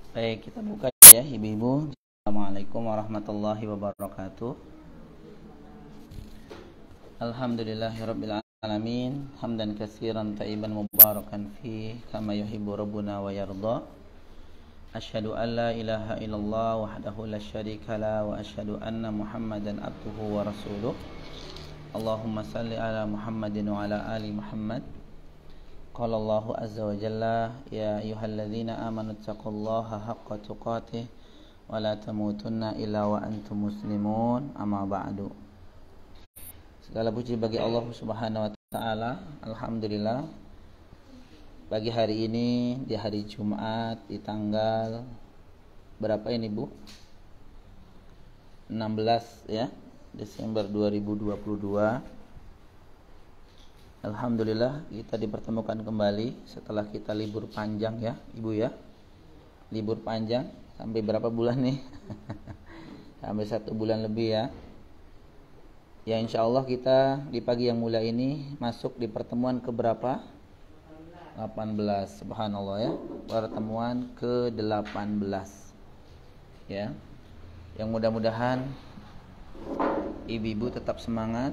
Baik, kita buka ya ibu-ibu. Assalamualaikum warahmatullahi wabarakatuh. Alhamdulillahirabbil alamin, hamdan katsiran thayyiban mubarakan fi kama yuhibbu rabbuna wa yarda. Asyhadu an la ilaha illallah wahdahu la syarika la wa asyhadu anna Muhammadan abduhu wa rasuluh. Allahumma salli ala Muhammadin wa ala ali Muhammad. Qala Allahu azza wa jalla, ya ayyuhalladzina amanu taqullaha haqqa tuqatih wa la tamutunna illa wa antum muslimun. Amma ba'du. Segala puji bagi Allah Subhanahu wa taala. Alhamdulillah, pagi hari ini di hari Jumat di tanggal berapa ini Bu? 16 ya, Desember 2022. Alhamdulillah kita dipertemukan kembali setelah kita libur panjang ya Ibu ya. Libur panjang sampai berapa bulan nih? Sampai 1 bulan lebih ya. Ya insya Allah kita di pagi yang mulia ini masuk di pertemuan ke berapa? 18, subhanallah ya. Pertemuan ke 18 ya. Yang mudah-mudahan ibu-ibu tetap semangat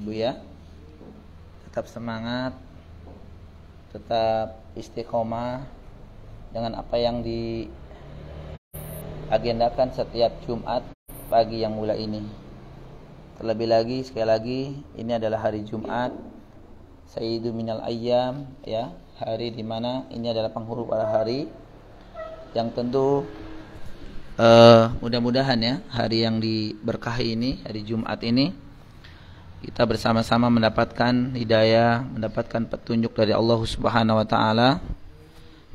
Ibu ya. Tetap semangat, tetap istiqomah dengan apa yang diagendakan setiap Jumat pagi yang mulia ini. Terlebih lagi, sekali lagi, ini adalah hari Jumat, Sayyidu minal ayyam ya, hari dimana ini adalah penghulu pada hari yang tentu mudah-mudahan ya, hari yang diberkahi ini, hari Jumat ini kita bersama-sama mendapatkan hidayah, mendapatkan petunjuk dari Allah Subhanahu wa taala,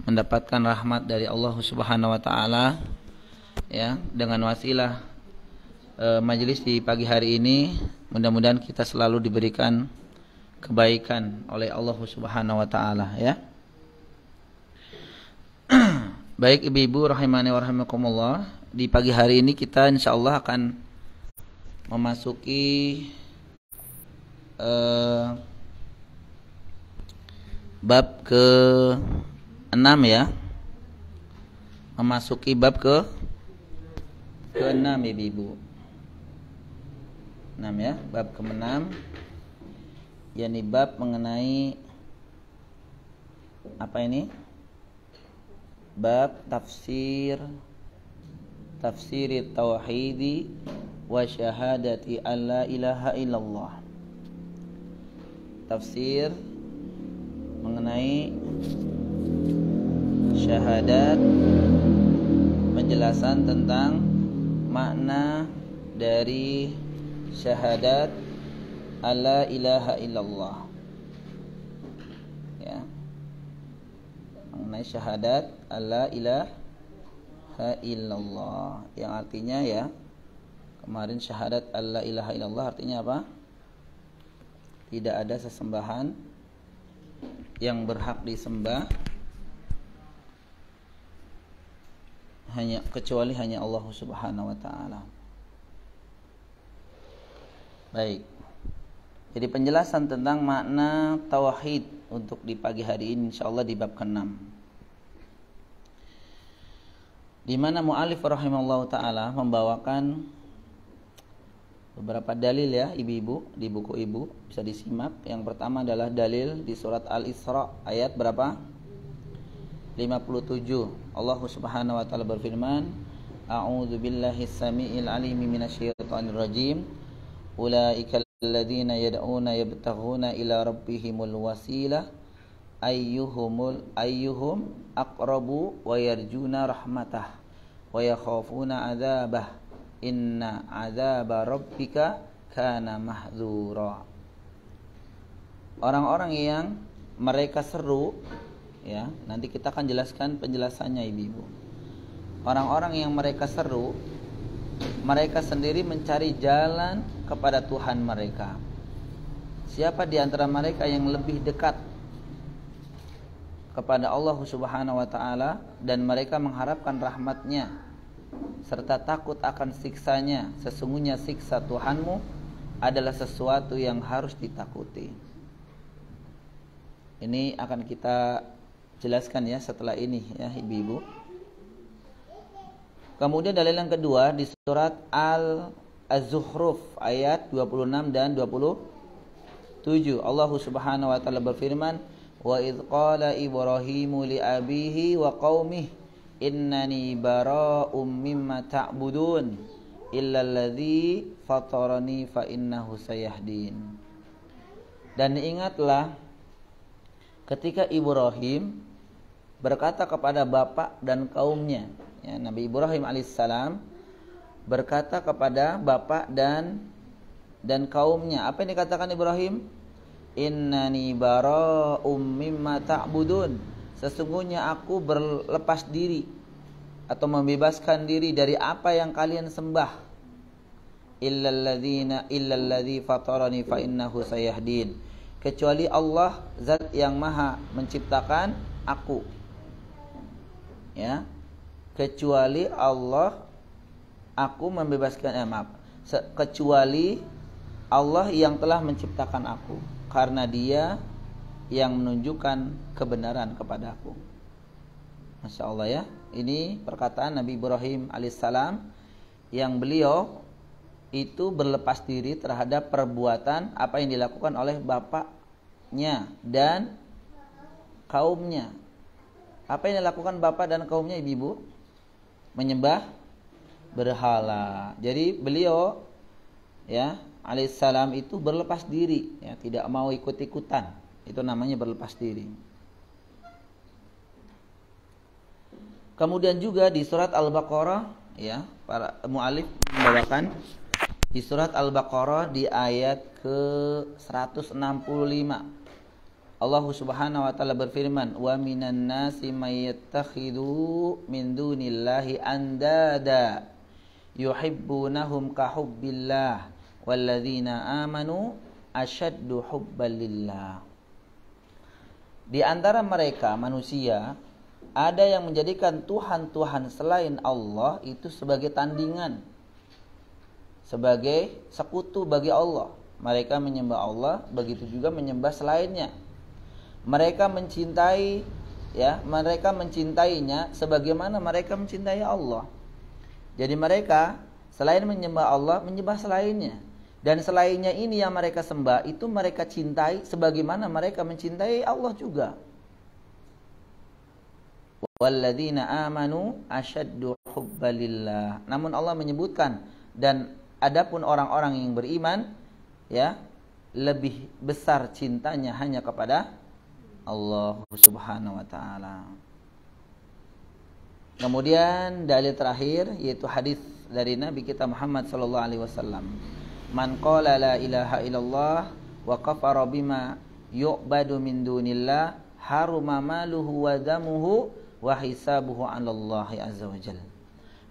mendapatkan rahmat dari Allah Subhanahu wa taala ya, dengan wasilah majelis di pagi hari ini. Mudah-mudahan kita selalu diberikan kebaikan oleh Allah Subhanahu wa taala ya. Baik ibu-ibu rahimani wa rahimakumullah, di pagi hari ini kita insyaallah akan memasuki bab ke-6 ya. Memasuki bab ke-6 ibu-ibu. 6 ya, bab ke-6. yakni bab mengenai apa ini? Bab tafsiri tauhidi wa syahadati alla ilaha illallah. Tafsir mengenai syahadat, penjelasan tentang makna dari syahadat alla ilaha illallah ya, mengenai syahadat alla ilaha illallah, yang artinya ya, kemarin syahadat alla ilaha illallah artinya apa? Tidak ada sesembahan yang berhak disembah kecuali hanya Allah Subhanahu wa taala. Baik. Jadi penjelasan tentang makna tauhid untuk di pagi hari ini insyaallah di bab ke-6. Di mana mu'allif rahimallahu taala membawakan beberapa dalil ya ibu-ibu, di buku ibu bisa disimak. Yang pertama adalah dalil di surat Al-Isra ayat berapa? 57. Allah Subhanahu wa taala berfirman, A'udzu billahi samiil alim minasyaitonir rajim. Ulaikal ladzina yad'una yabtaghuna ila rabbihimul wasilah ayyuhum aqrabu wa yarjuna rahmatah wa yakhafuna 'adzabah. Inna azaba rabbika kana mahdzura. Orang-orang yang mereka seru ya, nanti kita akan jelaskan penjelasannya ibu-ibu. Orang-orang yang mereka seru, mereka sendiri mencari jalan kepada Tuhan mereka. Siapa di antara mereka yang lebih dekat kepada Allah Subhanahu wa taala dan mereka mengharapkan rahmatnya serta takut akan siksanya? Sesungguhnya siksa Tuhanmu adalah sesuatu yang harus ditakuti. Ini akan kita jelaskan ya setelah ini ya ibu-ibu. Kemudian dalil yang kedua di surat Az-Zukhruf ayat 26 dan 27. Allah Subhanahu wa taala berfirman, "Wa idz qala Ibrahimu li abihi wa qaumihi innani bara'um mimma ta'budun illa alladzi fatarani fa innahu sayahdin." Dan ingatlah ketika Ibrahim berkata kepada bapak dan kaumnya, ya, Nabi Ibrahim alaihissalam berkata kepada bapak dan kaumnya. Apa yang dikatakan Ibrahim? Innani bara'um mimma ta'budun. Sesungguhnya aku berlepas diri atau membebaskan diri dari apa yang kalian sembah. Illalladzi fatarani fa innahu sayahdin. Kecuali Allah, zat yang maha menciptakan aku. Ya. Kecuali Allah, aku membebaskan, kecuali Allah yang telah menciptakan aku, karena Dia yang menunjukkan kebenaran kepadaku. Masya Allah ya. Ini perkataan Nabi Ibrahim alaihissalam yang beliau itu berlepas diri terhadap perbuatan apa yang dilakukan oleh bapaknya dan kaumnya. Apa yang dilakukan bapak dan kaumnya, ibu-ibu? Menyembah berhala. Jadi beliau ya alaihissalam itu berlepas diri, ya, tidak mau ikut-ikutan. Itu namanya berlepas diri. Kemudian juga di surat Al-Baqarah, ya, para mu'alif membawakan di surat Al-Baqarah di ayat ke-165. Allah Subhanahu wa taala berfirman, "Wa minan nasi may yattakhidhu min dunillahi andada yuhibbunahum ka hubbillah walladzina amanu asyaddu hubban lillah." Di antara mereka manusia ada yang menjadikan tuhan-tuhan selain Allah itu sebagai tandingan, sebagai sekutu bagi Allah. Mereka menyembah Allah, begitu juga menyembah selainnya. Mereka mencintai, ya, mereka mencintainya sebagaimana mereka mencintai Allah. Jadi mereka selain menyembah Allah, menyembah selainnya. Dan selainnya ini yang mereka sembah itu mereka cintai sebagaimana mereka mencintai Allah juga. Walladzina amanu asyaddu hubbalillah. Namun Allah menyebutkan, dan adapun orang-orang yang beriman, ya, lebih besar cintanya hanya kepada Allah Subhanahu wa taala. Kemudian dalil terakhir yaitu hadis dari Nabi kita Muhammad sallallahu alaihi wasallam. Man qala la ilaha illallah wa kafara bima yu'badu min dunillah haruma maluhu wa damuhu wa hisabuhu 'ala Allah azza wajalla.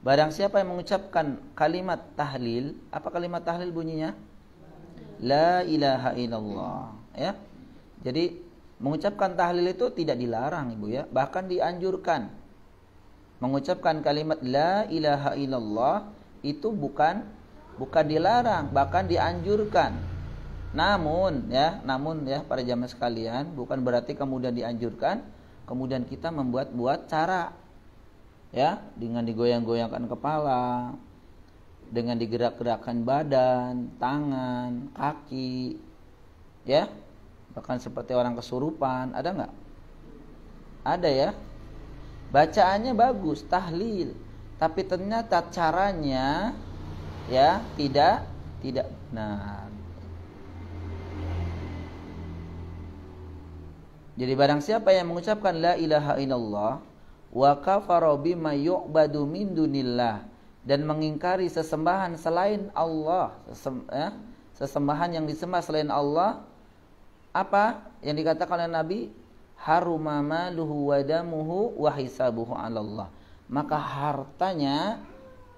Barang siapa yang mengucapkan kalimat tahlil, apa kalimat tahlil bunyinya? La ilaha illallah, ya. Jadi mengucapkan tahlil itu tidak dilarang, Ibu, ya, bahkan dianjurkan. Mengucapkan kalimat la ilaha illallah itu bukan dilarang, bahkan dianjurkan. Namun ya para jamaah sekalian, bukan berarti kemudian dianjurkan kemudian kita membuat cara, ya, dengan digoyang-goyangkan kepala, dengan digerak-gerakkan badan, tangan, kaki, ya, bahkan seperti orang kesurupan. Ada nggak? Ada, ya. Bacaannya bagus, tahlil, tapi ternyata caranya, ya, tidak benar. Jadi barang siapa yang mengucapkan la ilaha illallah wa kafara bima yu'badu min dunillah, dan mengingkari sesembahan selain Allah, sesembahan yang disembah selain Allah, apa yang dikatakan oleh Nabi? Haruma maluhu wa damuhu wa hisabuhu 'ala Allah. Maka hartanya,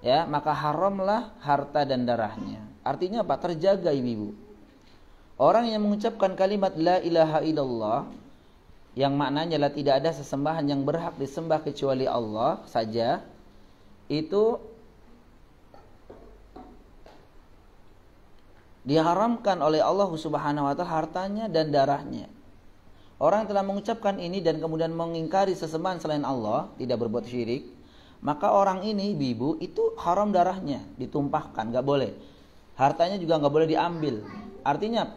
ya, maka haramlah harta dan darahnya. Artinya apa? Terjaga, ibu-ibu. Orang yang mengucapkan kalimat la ilaha illallah, yang maknanya adalah tidak ada sesembahan yang berhak disembah kecuali Allah saja, itu diharamkan oleh Allah Subhanahu wa taala hartanya dan darahnya. Orang telah mengucapkan ini dan kemudian mengingkari sesembahan selain Allah, tidak berbuat syirik, maka orang ini ibu itu haram darahnya, ditumpahkan, nggak boleh. Hartanya juga nggak boleh diambil. Artinya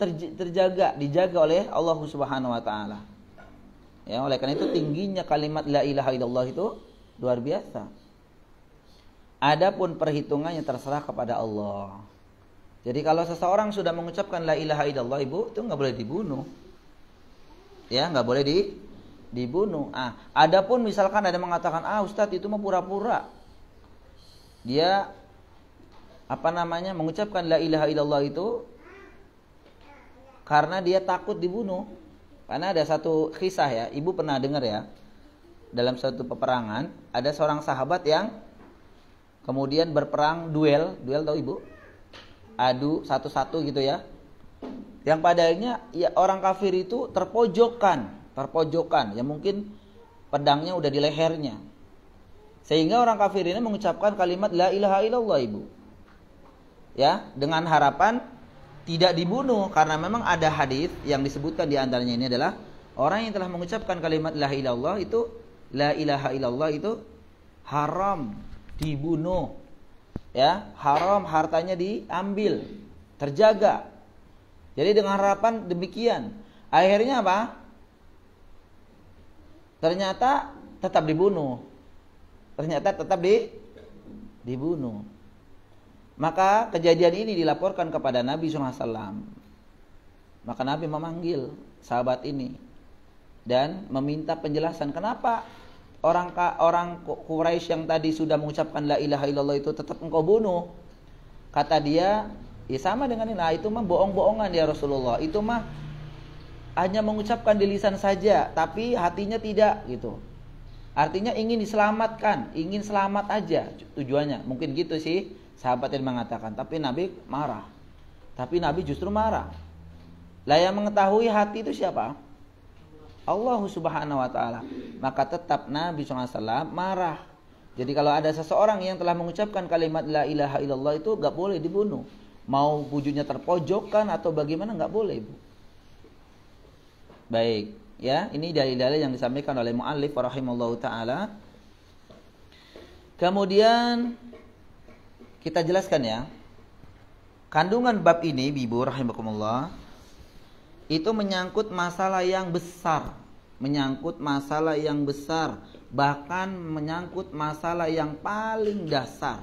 dijaga oleh Allah Subhanahu wa taala. Ya, oleh karena itu tingginya kalimat la ilaha illallah itu luar biasa. Adapun perhitungannya terserah kepada Allah. Jadi kalau seseorang sudah mengucapkan la ilaha illallah ibu, itu nggak boleh dibunuh. Ya, nggak boleh dibunuh. Adapun misalkan ada mengatakan, Ustadz itu mah pura-pura. Dia mengucapkan la ilaha illallah itu karena dia takut dibunuh. Karena ada satu kisah ya, ibu pernah dengar ya, dalam suatu peperangan ada seorang sahabat yang kemudian berperang duel tahu ibu? Adu satu-satu gitu ya. Yang padanya ya orang kafir itu terpojokan, ya mungkin pedangnya udah di lehernya. Sehingga orang kafir ini mengucapkan kalimat la ilaha illallah ibu. Ya, dengan harapan tidak dibunuh, karena memang ada hadis yang disebutkan di antaranya ini adalah orang yang telah mengucapkan kalimat la ilaha illallah itu haram dibunuh. Ya, haram hartanya diambil, terjaga. Jadi dengan harapan demikian, akhirnya apa? Ternyata tetap dibunuh. Dibunuh. Maka kejadian ini dilaporkan kepada Nabi SAW. Maka Nabi memanggil sahabat ini dan meminta penjelasan kenapa orang Quraisy yang tadi sudah mengucapkan la ilaha illallah itu tetap engkau bunuh. Kata dia, ya sama dengan ini. Itu mah bohong-bohongan ya Rasulullah. Itu mah hanya mengucapkan di lisan saja, tapi hatinya tidak gitu. Artinya ingin diselamatkan, ingin selamat aja tujuannya. Mungkin gitu sih sahabat yang mengatakan. Tapi Nabi marah. Tapi Nabi justru marah. Lah yang mengetahui hati itu siapa? Allah Subhanahu wa taala. Maka tetap Nabi SAW marah. Jadi kalau ada seseorang yang telah mengucapkan kalimat la ilaha illallah itu gak boleh dibunuh. Mau wujudnya terpojokkan atau bagaimana gak boleh ibu. Baik, ya, ini dalil-dalil yang disampaikan oleh muallif rahimallahu taala. Kemudian kita jelaskan ya. Kandungan bab ini ibu rahimakumullah itu menyangkut masalah yang besar, bahkan menyangkut masalah yang paling dasar.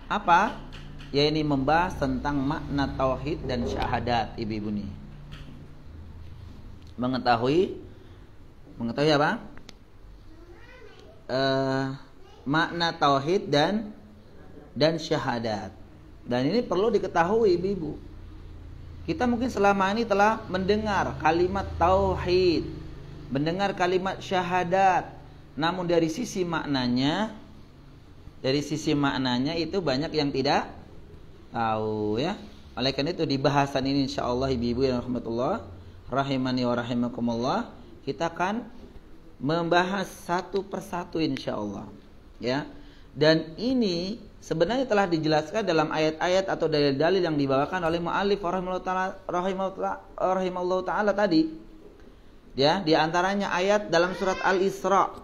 Apa? Ya ini membahas tentang makna tauhid dan syahadat ibu-ibu nih. Mengetahui apa? Makna tauhid dan syahadat. Dan ini perlu diketahui ibu-ibu. Kita mungkin selama ini telah mendengar kalimat tauhid, mendengar kalimat syahadat, namun dari sisi maknanya itu banyak yang tidak tahu ya. Oleh karena itu di bahasan ini insyaallah ibu-ibu yang rahmatullah rahimani wa rahimakumullah, kita akan membahas satu persatu insyaallah ya. Dan ini sebenarnya telah dijelaskan dalam ayat-ayat atau dalil-dalil yang dibawakan oleh muallif rahimahullah taala tadi. Ya, di antaranya ayat dalam surat Al-Isra.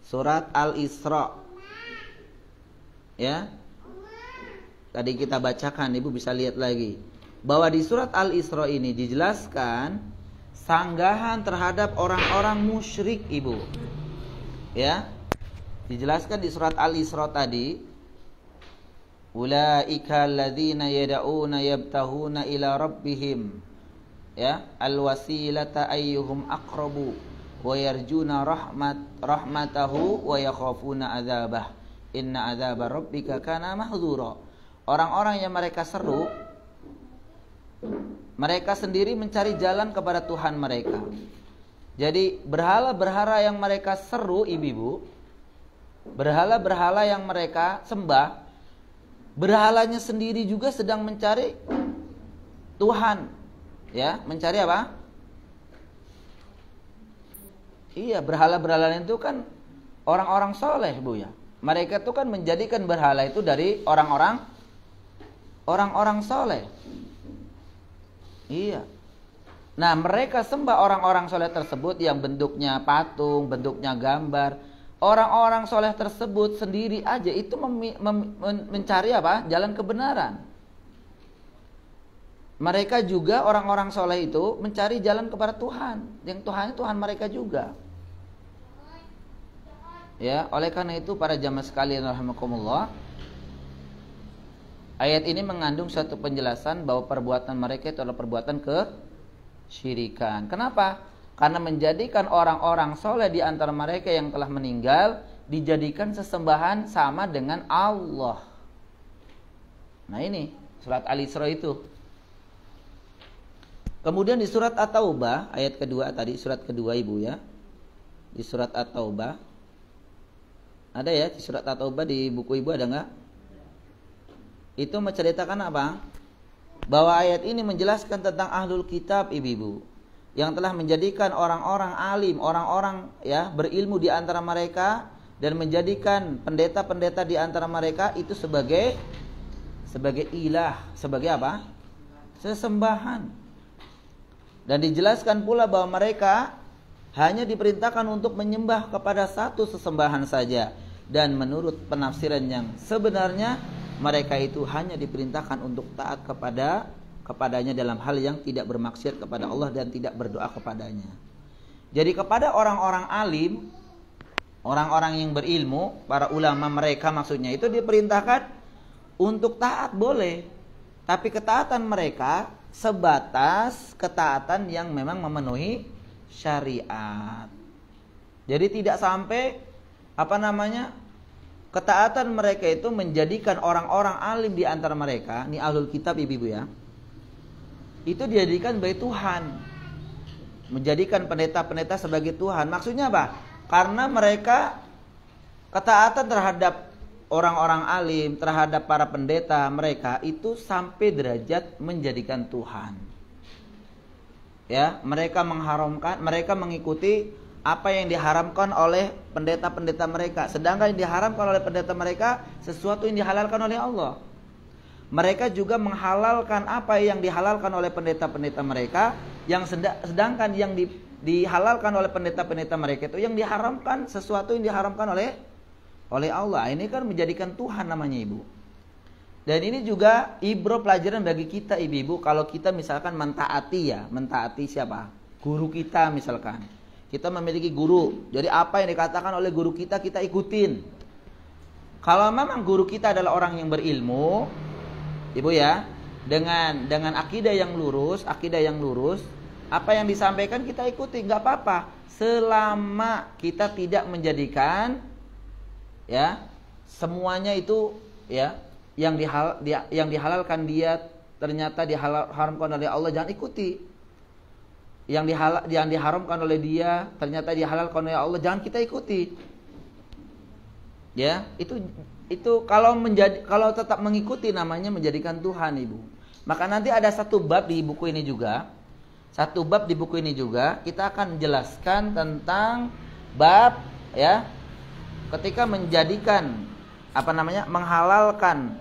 Surat Al-Isra. Ya. Tadi kita bacakan, Ibu bisa lihat lagi. Bahwa di surat Al-Isra ini dijelaskan sanggahan terhadap orang-orang musyrik, Ibu. Ya. Dijelaskan di surat Al-Isra tadi, ulaika alladzina yad'una yabtahuna ila rabbihim ya alwasilata ayyuhum aqrabu wa yarjuna rahmatahu wa yakhafuna adzabah inna adzaba rabbika kana mahdzura. Orang-orang yang mereka seru, mereka sendiri mencari jalan kepada Tuhan mereka. Jadi berhala-berhala yang mereka seru ibu-ibu, berhala-berhala yang mereka sembah, berhalanya sendiri juga sedang mencari Tuhan. Ya, mencari apa? Iya, berhala-berhala itu kan orang-orang soleh, Bu ya. Mereka itu kan menjadikan berhala itu dari orang-orang soleh. Iya. Nah, mereka sembah orang-orang soleh tersebut yang bentuknya patung, bentuknya gambar. orang-orang soleh tersebut sendiri aja itu mencari apa? Jalan kebenaran. Mereka juga orang-orang soleh itu mencari jalan kepada Tuhan. Yang Tuhan Tuhan mereka juga. Ya, oleh karena itu para jamaah sekalian rahimakumullah, ayat ini mengandung suatu penjelasan bahwa perbuatan mereka itu adalah perbuatan kesyirikan. Kenapa? Karena menjadikan orang-orang soleh di antara mereka yang telah meninggal dijadikan sesembahan sama dengan Allah. Nah ini surat Al-Isra itu. Kemudian di surat At-Taubah ayat kedua tadi, surat kedua ibu ya. Di surat At-Taubah ada ya, di surat At-Taubah di buku ibu ada nggak? Itu menceritakan apa? Bahwa ayat ini menjelaskan tentang ahlul kitab ibu-ibu yang telah menjadikan orang-orang alim, orang-orang ya berilmu di antara mereka dan menjadikan pendeta-pendeta di antara mereka itu sebagai ilah, sebagai apa? Sesembahan. Dan dijelaskan pula bahwa mereka hanya diperintahkan untuk menyembah kepada satu sesembahan saja, dan menurut penafsiran yang sebenarnya mereka itu hanya diperintahkan untuk taat kepadanya dalam hal yang tidak bermaksiat kepada Allah dan tidak berdoa kepadanya. Jadi kepada orang-orang alim, orang-orang yang berilmu, para ulama mereka maksudnya itu diperintahkan untuk taat boleh, tapi ketaatan mereka sebatas ketaatan yang memang memenuhi syariat. Jadi tidak sampai ketaatan mereka itu menjadikan orang-orang alim di antara mereka, ini ahlul kitab ibu-ibu ya, itu dijadikan sebagai Tuhan, menjadikan pendeta-pendeta sebagai Tuhan. Maksudnya apa? Karena mereka ketaatan terhadap orang-orang alim, terhadap para pendeta mereka itu sampai derajat menjadikan Tuhan. Ya, mereka mengikuti apa yang diharamkan oleh pendeta-pendeta mereka, sedangkan yang diharamkan oleh pendeta mereka sesuatu yang dihalalkan oleh Allah. Mereka juga menghalalkan apa yang dihalalkan oleh pendeta-pendeta mereka, yang sedangkan yang dihalalkan oleh pendeta-pendeta mereka itu yang diharamkan, sesuatu yang diharamkan oleh Allah. Ini kan menjadikan Tuhan namanya ibu. Dan ini juga ibro pelajaran bagi kita ibu-ibu, kalau kita misalkan mentaati siapa? Guru kita misalkan. Kita memiliki guru, jadi apa yang dikatakan oleh guru kita ikutin. Kalau memang guru kita adalah orang yang berilmu, ibu ya, dengan akidah yang lurus, apa yang disampaikan kita ikuti, nggak apa-apa, selama kita tidak menjadikan ya semuanya itu ya yang dihalalkan dia ternyata diharamkan oleh Allah, jangan ikuti. Yang diharamkan oleh dia ternyata dihalalkan oleh Allah, jangan kita ikuti. Ya, itu kalau tetap mengikuti namanya menjadikan Tuhan, ibu. Maka nanti ada satu bab di buku ini juga. Kita akan menjelaskan tentang bab ya ketika menjadikan menghalalkan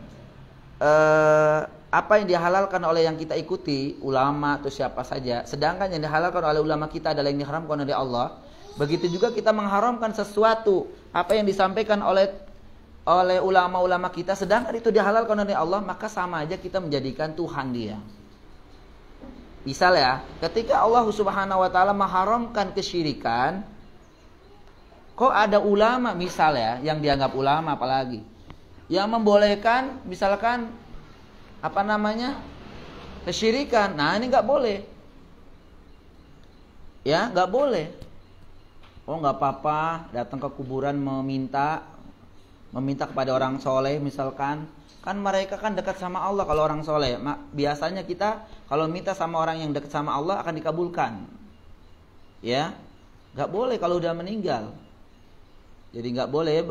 apa yang dihalalkan oleh yang kita ikuti, ulama atau siapa saja, sedangkan yang dihalalkan oleh ulama kita adalah yang diharamkan oleh Allah. Begitu juga kita mengharamkan sesuatu apa yang disampaikan oleh ulama-ulama kita, sedangkan itu dihalalkan oleh Allah, maka sama aja kita menjadikan Tuhan dia. Misal ya, ketika Allah Subhanahu wa taala mengharamkan kesyirikan, kok ada ulama misal ya, yang dianggap ulama apalagi, yang membolehkan misalkan kesyirikan. Nah ini nggak boleh, ya nggak boleh. Oh nggak apa-apa datang ke kuburan meminta kepada orang soleh misalkan, kan mereka kan dekat sama Allah. Kalau orang soleh biasanya kita kalau minta sama orang yang dekat sama Allah akan dikabulkan, ya nggak boleh kalau udah meninggal. Jadi nggak boleh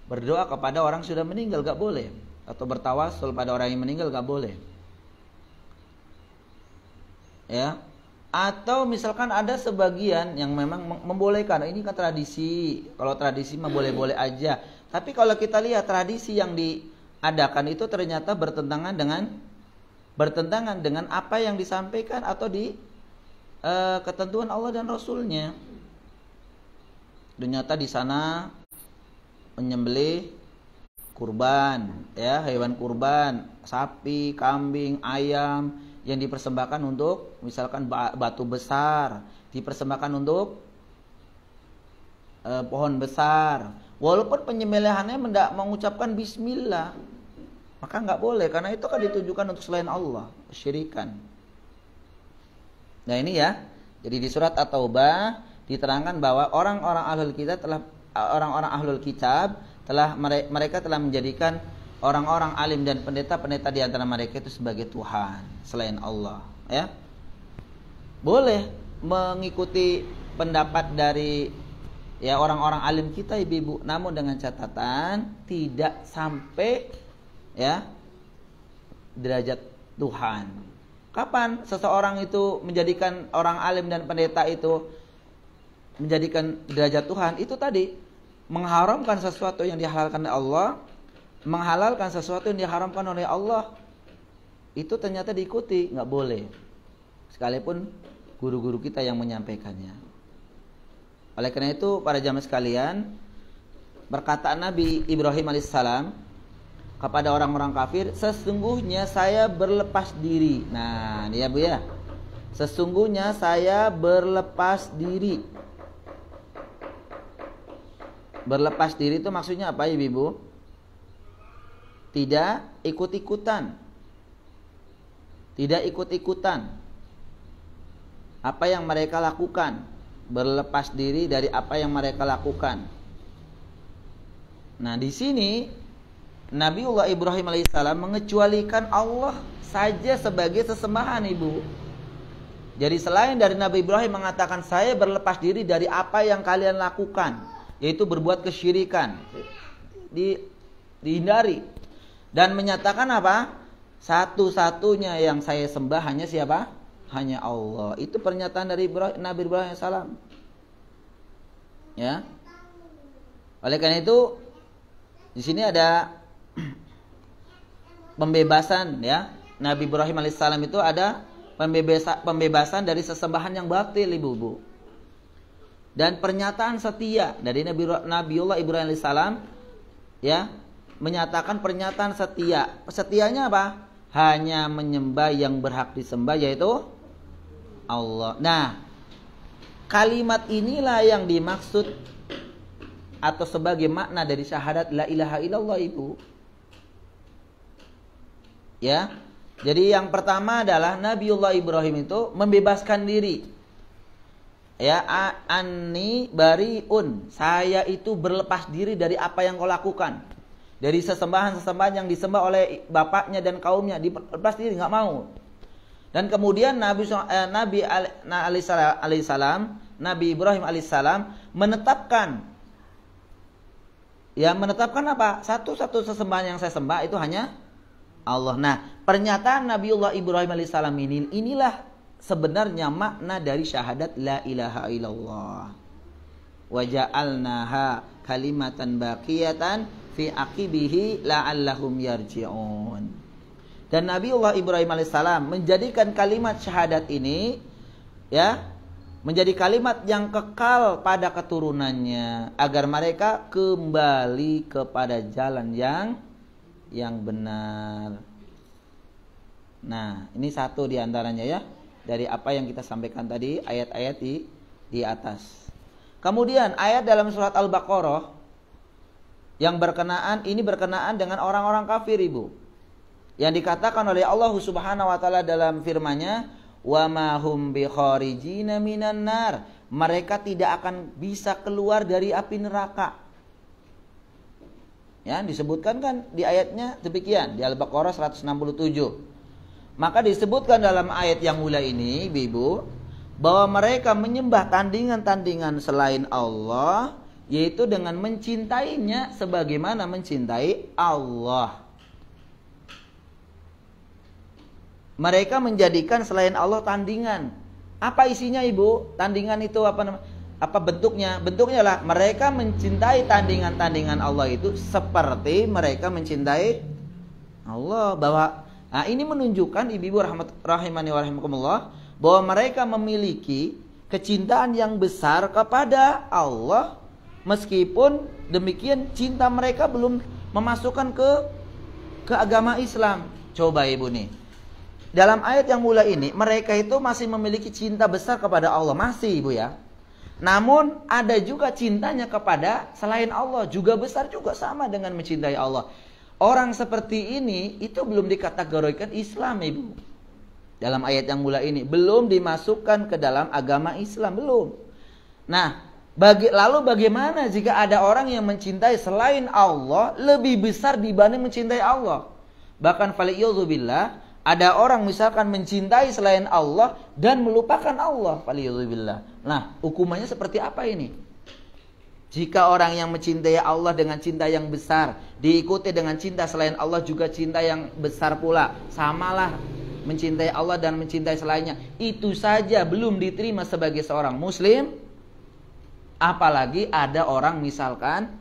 berdoa kepada orang sudah meninggal, nggak boleh. Atau bertawasul pada orang yang meninggal, gak boleh. Ya. Atau misalkan ada sebagian yang memang membolehkan, ini kan tradisi. Kalau tradisi mah boleh-boleh aja. Tapi kalau kita lihat tradisi yang diadakan itu ternyata bertentangan dengan apa yang disampaikan atau ketentuan Allah dan Rasulnya. Ternyata di sana menyembelih kurban, ya, hewan kurban, sapi, kambing, ayam yang dipersembahkan untuk misalkan batu besar, dipersembahkan untuk pohon besar. Walaupun penyembelihannya tidak mengucapkan bismillah, maka nggak boleh, karena itu kan ditujukan untuk selain Allah, kesyirikan. Nah ini ya, jadi di surat At-Taubah diterangkan bahwa orang-orang ahlul kitab telah mereka telah menjadikan orang-orang alim dan pendeta-pendeta di antara mereka itu sebagai Tuhan selain Allah, ya. Boleh mengikuti pendapat dari ya orang-orang alim kita, ibu-ibu, namun dengan catatan tidak sampai ya derajat Tuhan. Kapan seseorang itu menjadikan orang alim dan pendeta itu menjadikan derajat Tuhan? Itu tadi mengharamkan sesuatu yang dihalalkan oleh Allah, menghalalkan sesuatu yang diharamkan oleh Allah. Itu ternyata diikuti, nggak boleh. Sekalipun guru-guru kita yang menyampaikannya. Oleh karena itu para jamaah sekalian, berkata Nabi Ibrahim alaihissalam kepada orang-orang kafir, sesungguhnya saya berlepas diri. Nah, ini ya Bu ya. Sesungguhnya saya berlepas diri. Berlepas diri itu maksudnya apa, Ibu? Tidak ikut-ikutan. Tidak ikut-ikutan apa yang mereka lakukan. Berlepas diri dari apa yang mereka lakukan. Nah, di sini Nabiullah Ibrahim alaihissalam mengecualikan Allah saja sebagai sesembahan, Ibu. Jadi selain dari Nabi Ibrahim mengatakan saya berlepas diri dari apa yang kalian lakukan, yaitu berbuat kesyirikan, dihindari, dan menyatakan apa? Satu-satunya yang saya sembah hanya siapa? Hanya Allah. Itu pernyataan dari Nabi Ibrahim alaihissalam. Ya. Oleh karena itu di sini ada pembebasan, ya. Nabi Ibrahim alaihissalam itu ada pembebasan dari sesembahan yang batil, Ibu. Dan pernyataan setia dari Nabiullah Ibrahim alaihissalam, ya, menyatakan pernyataan setia. Setianya apa? Hanya menyembah yang berhak disembah, yaitu Allah. Nah, kalimat inilah yang dimaksud atau sebagai makna dari syahadat la ilaha illallah, Ibu. Ya. Jadi yang pertama adalah Nabiullah Ibrahim itu membebaskan diri. Ya, anni bariun. Saya itu berlepas diri dari apa yang kau lakukan. Dari sesembahan-sesembahan yang disembah oleh bapaknya dan kaumnya, dilepas diri, enggak mau. Dan kemudian Nabi Ibrahim alaihissalam menetapkan apa? Satu-satu sesembahan yang saya sembah itu hanya Allah. Nah, pernyataan Nabiullah Ibrahim alaihissalam inilah sebenarnya makna dari syahadat la ilaha illallah. Wa ja'alnaha kalimatan baqiyatan fi aqibihi la'allahum yarji'un. Dan Nabiullah Ibrahim alaihissalam menjadikan kalimat syahadat ini, ya, menjadi kalimat yang kekal pada keturunannya agar mereka kembali kepada jalan yang benar. Nah, ini satu diantaranya, ya, dari apa yang kita sampaikan tadi, ayat-ayat di atas. Kemudian ayat dalam surat Al-Baqarah yang berkenaan dengan orang-orang kafir, Ibu. Yang dikatakan oleh Allah Subhanahu wa taala dalam firman-Nya, "Wa ma hum bikharijina minan nar." Mereka tidak akan bisa keluar dari api neraka. Ya, disebutkan kan di ayatnya demikian di Al-Baqarah 167. Maka disebutkan dalam ayat yang mulai ini, Ibu, bahwa mereka menyembah tandingan-tandingan selain Allah, yaitu dengan mencintainya sebagaimana mencintai Allah. Mereka menjadikan selain Allah tandingan. Apa isinya, Ibu? Tandingan itu apa bentuknya? Bentuknya lah mereka mencintai tandingan-tandingan Allah itu seperti mereka mencintai Allah. Nah, ini menunjukkan, Ibu rahimani wa rahimakumullah, bahwa mereka memiliki kecintaan yang besar kepada Allah meskipun demikian cinta mereka belum memasukkan ke agama Islam. Coba ibu nih, dalam ayat yang mulai ini mereka itu masih memiliki cinta besar kepada Allah, masih ibu ya. Namun ada juga cintanya kepada selain Allah, juga besar juga, sama dengan mencintai Allah. Orang seperti ini itu belum dikategorikan Islam ibu. Dalam ayat yang mulai ini belum dimasukkan ke dalam agama Islam, belum. Nah, lalu bagaimana jika ada orang yang mencintai selain Allah lebih besar dibanding mencintai Allah? Bahkan faliyadzubillah, ada orang misalkan mencintai selain Allah dan melupakan Allah, faliyadzubillah. Nah, hukumannya seperti apa ini? Jika orang yang mencintai Allah dengan cinta yang besar diikuti dengan cinta selain Allah juga cinta yang besar pula, samalah mencintai Allah dan mencintai selainnya, itu saja belum diterima sebagai seorang muslim. Apalagi ada orang misalkan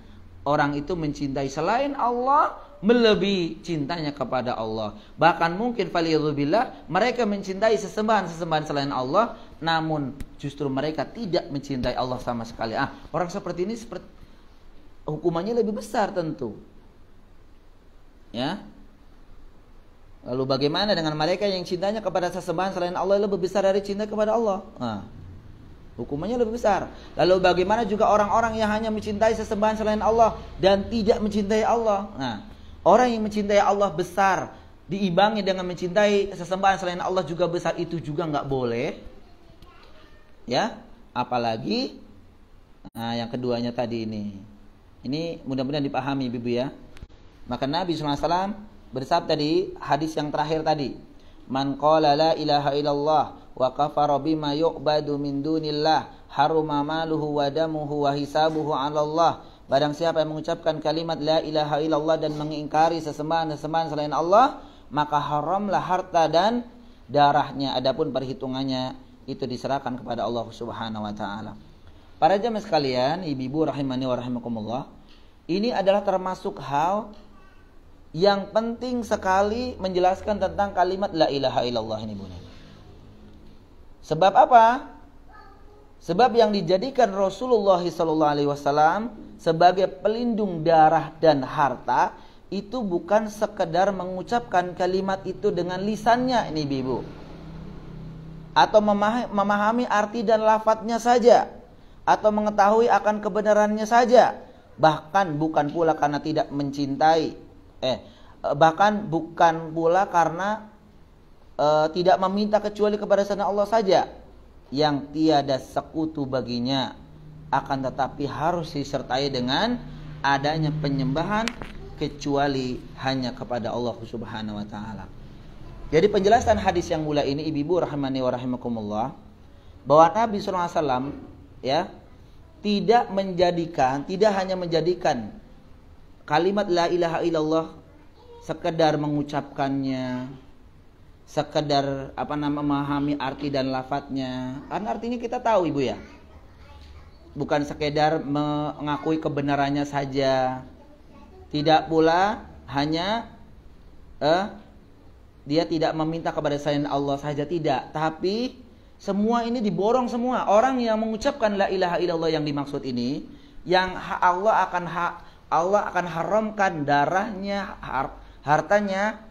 orang itu mencintai selain Allah melebihi cintanya kepada Allah. Bahkan mungkin faliyadzubillah mereka mencintai sesembahan selain Allah, namun justru mereka tidak mencintai Allah sama sekali. Orang seperti ini hukumannya lebih besar tentu. Ya. Lalu bagaimana dengan mereka yang cintanya kepada sesembahan selain Allah lebih besar dari cinta kepada Allah? Hukumannya lebih besar. Lalu bagaimana juga orang-orang yang hanya mencintai sesembahan selain Allah dan tidak mencintai Allah? Orang yang mencintai Allah besar diimbangi dengan mencintai sesembahan selain Allah juga besar, itu juga nggak boleh. Ya, apalagi yang keduanya tadi ini. Ini mudah-mudahan dipahami Ibu ya. Maka Nabi SAW bersabda di hadis yang terakhir tadi, man qala la ilaha illallah wa kafara bima yu'badu min dunillah haruma maluhu wa damuhu wa hisabuhu 'ala Allah. Barang siapa yang mengucapkan kalimat la ilaha illallah dan mengingkari sesembahan selain Allah, maka haramlah harta dan darahnya, adapun perhitungannya itu diserahkan kepada Allah Subhanahu wa taala. Para jamaah sekalian, ibu-ibu rahimani wa rahimakumullah, ini adalah termasuk hal yang penting sekali menjelaskan tentang kalimat la ilaha illallah ini, Bu. Sebab apa? Sebab yang dijadikan Rasulullah SAW sebagai pelindung darah dan harta itu bukan sekedar mengucapkan kalimat itu dengan lisannya ini, Ibu, atau memahami arti dan lafadznya saja, atau mengetahui akan kebenarannya saja, bahkan bukan pula karena tidak mencintai, bahkan bukan pula karena tidak meminta kecuali kepada selain Allah saja yang tiada sekutu baginya, akan tetapi harus disertai dengan adanya penyembahan kecuali hanya kepada Allah Subhanahu wa taala. Jadi penjelasan hadis yang mulai ini, ibu-ibu rahimani wa rahimakumullah, bahwa Nabi SAW ya tidak hanya menjadikan kalimat la ilaha illallah sekedar mengucapkannya, sekedar memahami arti dan lafadznya. Karena artinya kita tahu, Ibu ya. Bukan sekedar mengakui kebenarannya saja. Tidak pula hanya dia tidak meminta kepada selain Allah saja, tidak. Tapi semua ini diborong semua. Orang yang mengucapkan la ilaha illallah yang dimaksud ini, yang Allah akan haramkan darahnya, hartanya,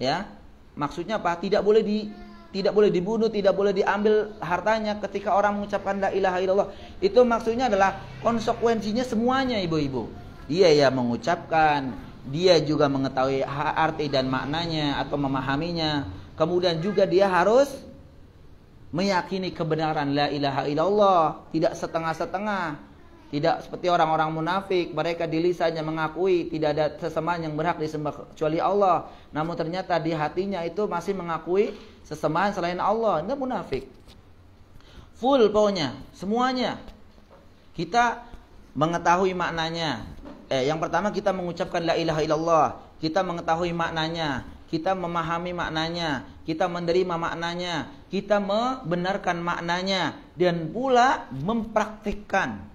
ya. Maksudnya apa? Tidak boleh dibunuh, tidak boleh diambil hartanya ketika orang mengucapkan la ilaha illallah. Itu maksudnya adalah konsekuensinya semuanya, ibu-ibu. Dia yang mengucapkan, dia juga mengetahui arti dan maknanya atau memahaminya. Kemudian juga dia harus meyakini kebenaran la ilaha illallah, tidak setengah-setengah. Tidak seperti orang-orang munafik, mereka di lisannya mengakui tidak ada sesembahan yang berhak disembah kecuali Allah, namun ternyata di hatinya itu masih mengakui sesembahan selain Allah. Itu munafik. Full pokoknya, semuanya. Kita mengetahui maknanya. Yang pertama kita mengucapkan la ilaha illallah, kita mengetahui maknanya, kita memahami maknanya, kita menerima maknanya, kita membenarkan maknanya, dan pula mempraktikkan.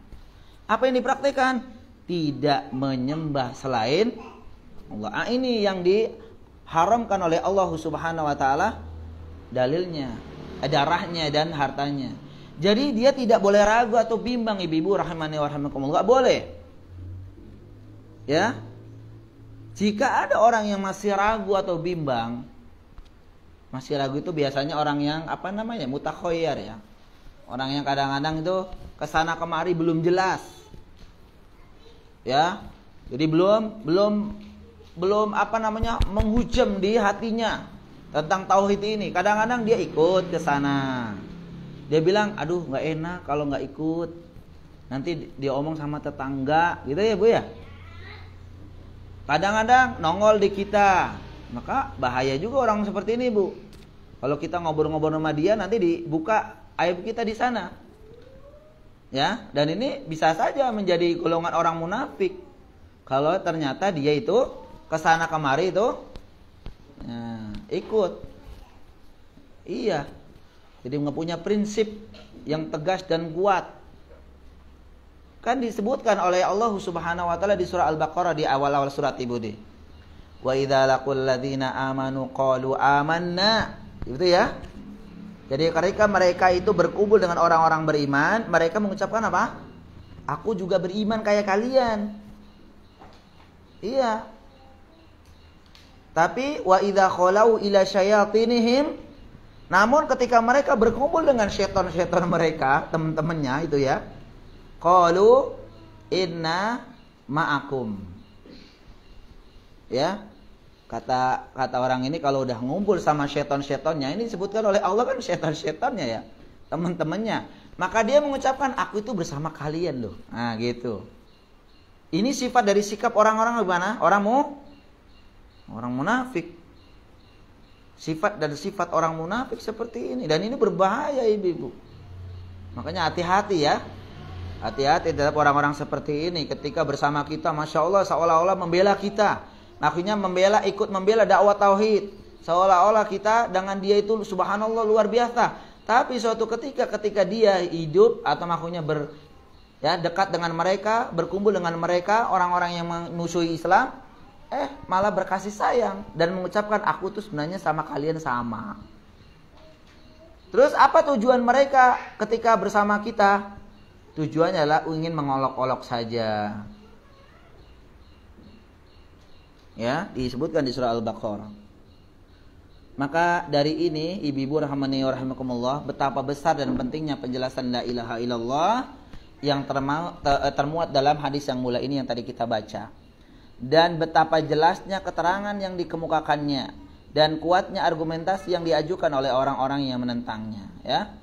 Apa yang dipraktikkan? Tidak menyembah selain Allah. Ini yang diharamkan oleh Allah Subhanahu wa taala, dalilnya, darahnya dan hartanya. Jadi dia tidak boleh ragu atau bimbang, ibu-ibu rahimani wa rahimakumullah. Boleh. Ya. Jika ada orang yang masih ragu atau bimbang, masih ragu itu biasanya orang yang mutakhoyar ya. Orang yang kadang-kadang itu kesana kemari belum jelas. Ya. Jadi belum menghujam di hatinya tentang tauhid ini. Kadang-kadang dia ikut ke sana. Dia bilang, aduh nggak enak kalau nggak ikut. Nanti dia omong sama tetangga, gitu ya Bu ya. Kadang-kadang nongol di kita. Maka bahaya juga orang seperti ini Bu. Kalau kita ngobrol-ngobrol sama dia, nanti dibuka aib kita di sana. Ya, dan ini bisa saja menjadi golongan orang munafik. Kalau ternyata dia itu kesana kemari itu ikut. Iya. Jadi nggak punya prinsip yang tegas dan kuat. Kan disebutkan oleh Allah Subhanahu wa taala di surah Al-Baqarah di awal-awal surat Ibu deh. Wa idza laqul ladzina amanu qalu amanna. Gitu ya. Jadi ketika mereka itu berkumpul dengan orang-orang beriman, mereka mengucapkan apa? Aku juga beriman kayak kalian. Iya. Tapi wa idza khalau ila syayatinihim, namun ketika mereka berkumpul dengan syaitan-syaitan mereka, teman-temannya itu ya, qalu inna ma'akum. Ya. Kata orang ini kalau udah ngumpul sama syaitan-syaitannya, ini disebutkan oleh Allah kan syaitan-syaitannya ya, teman-temannya. Maka dia mengucapkan aku itu bersama kalian loh. Nah, gitu. Ini sifat dari sikap orang-orang gimana? Orang munafik. Sifat dari sifat orang munafik seperti ini, dan ini berbahaya ibu-ibu. Makanya hati-hati ya. Hati-hati terhadap orang-orang seperti ini. Ketika bersama kita, Masya Allah seolah-olah membela kita. Akhirnya ikut membela dakwah tauhid. Seolah-olah kita dengan dia itu subhanallah luar biasa. Tapi suatu ketika dia hidup atau makhluknya dekat dengan mereka, berkumpul dengan mereka, orang-orang yang memusuhi Islam, malah berkasih sayang dan mengucapkan aku tuh sebenarnya sama kalian sama. Terus apa tujuan mereka ketika bersama kita? Tujuannya adalah ingin mengolok-olok saja. Ya, disebutkan di surah Al-Baqarah. Maka dari ini ibu-ibu rahimani wa rahimakumullah, betapa besar dan pentingnya penjelasan la ilaha illallah yang termuat dalam hadis yang mulia ini yang tadi kita baca. Dan betapa jelasnya keterangan yang dikemukakannya dan kuatnya argumentasi yang diajukan oleh orang-orang yang menentangnya, ya.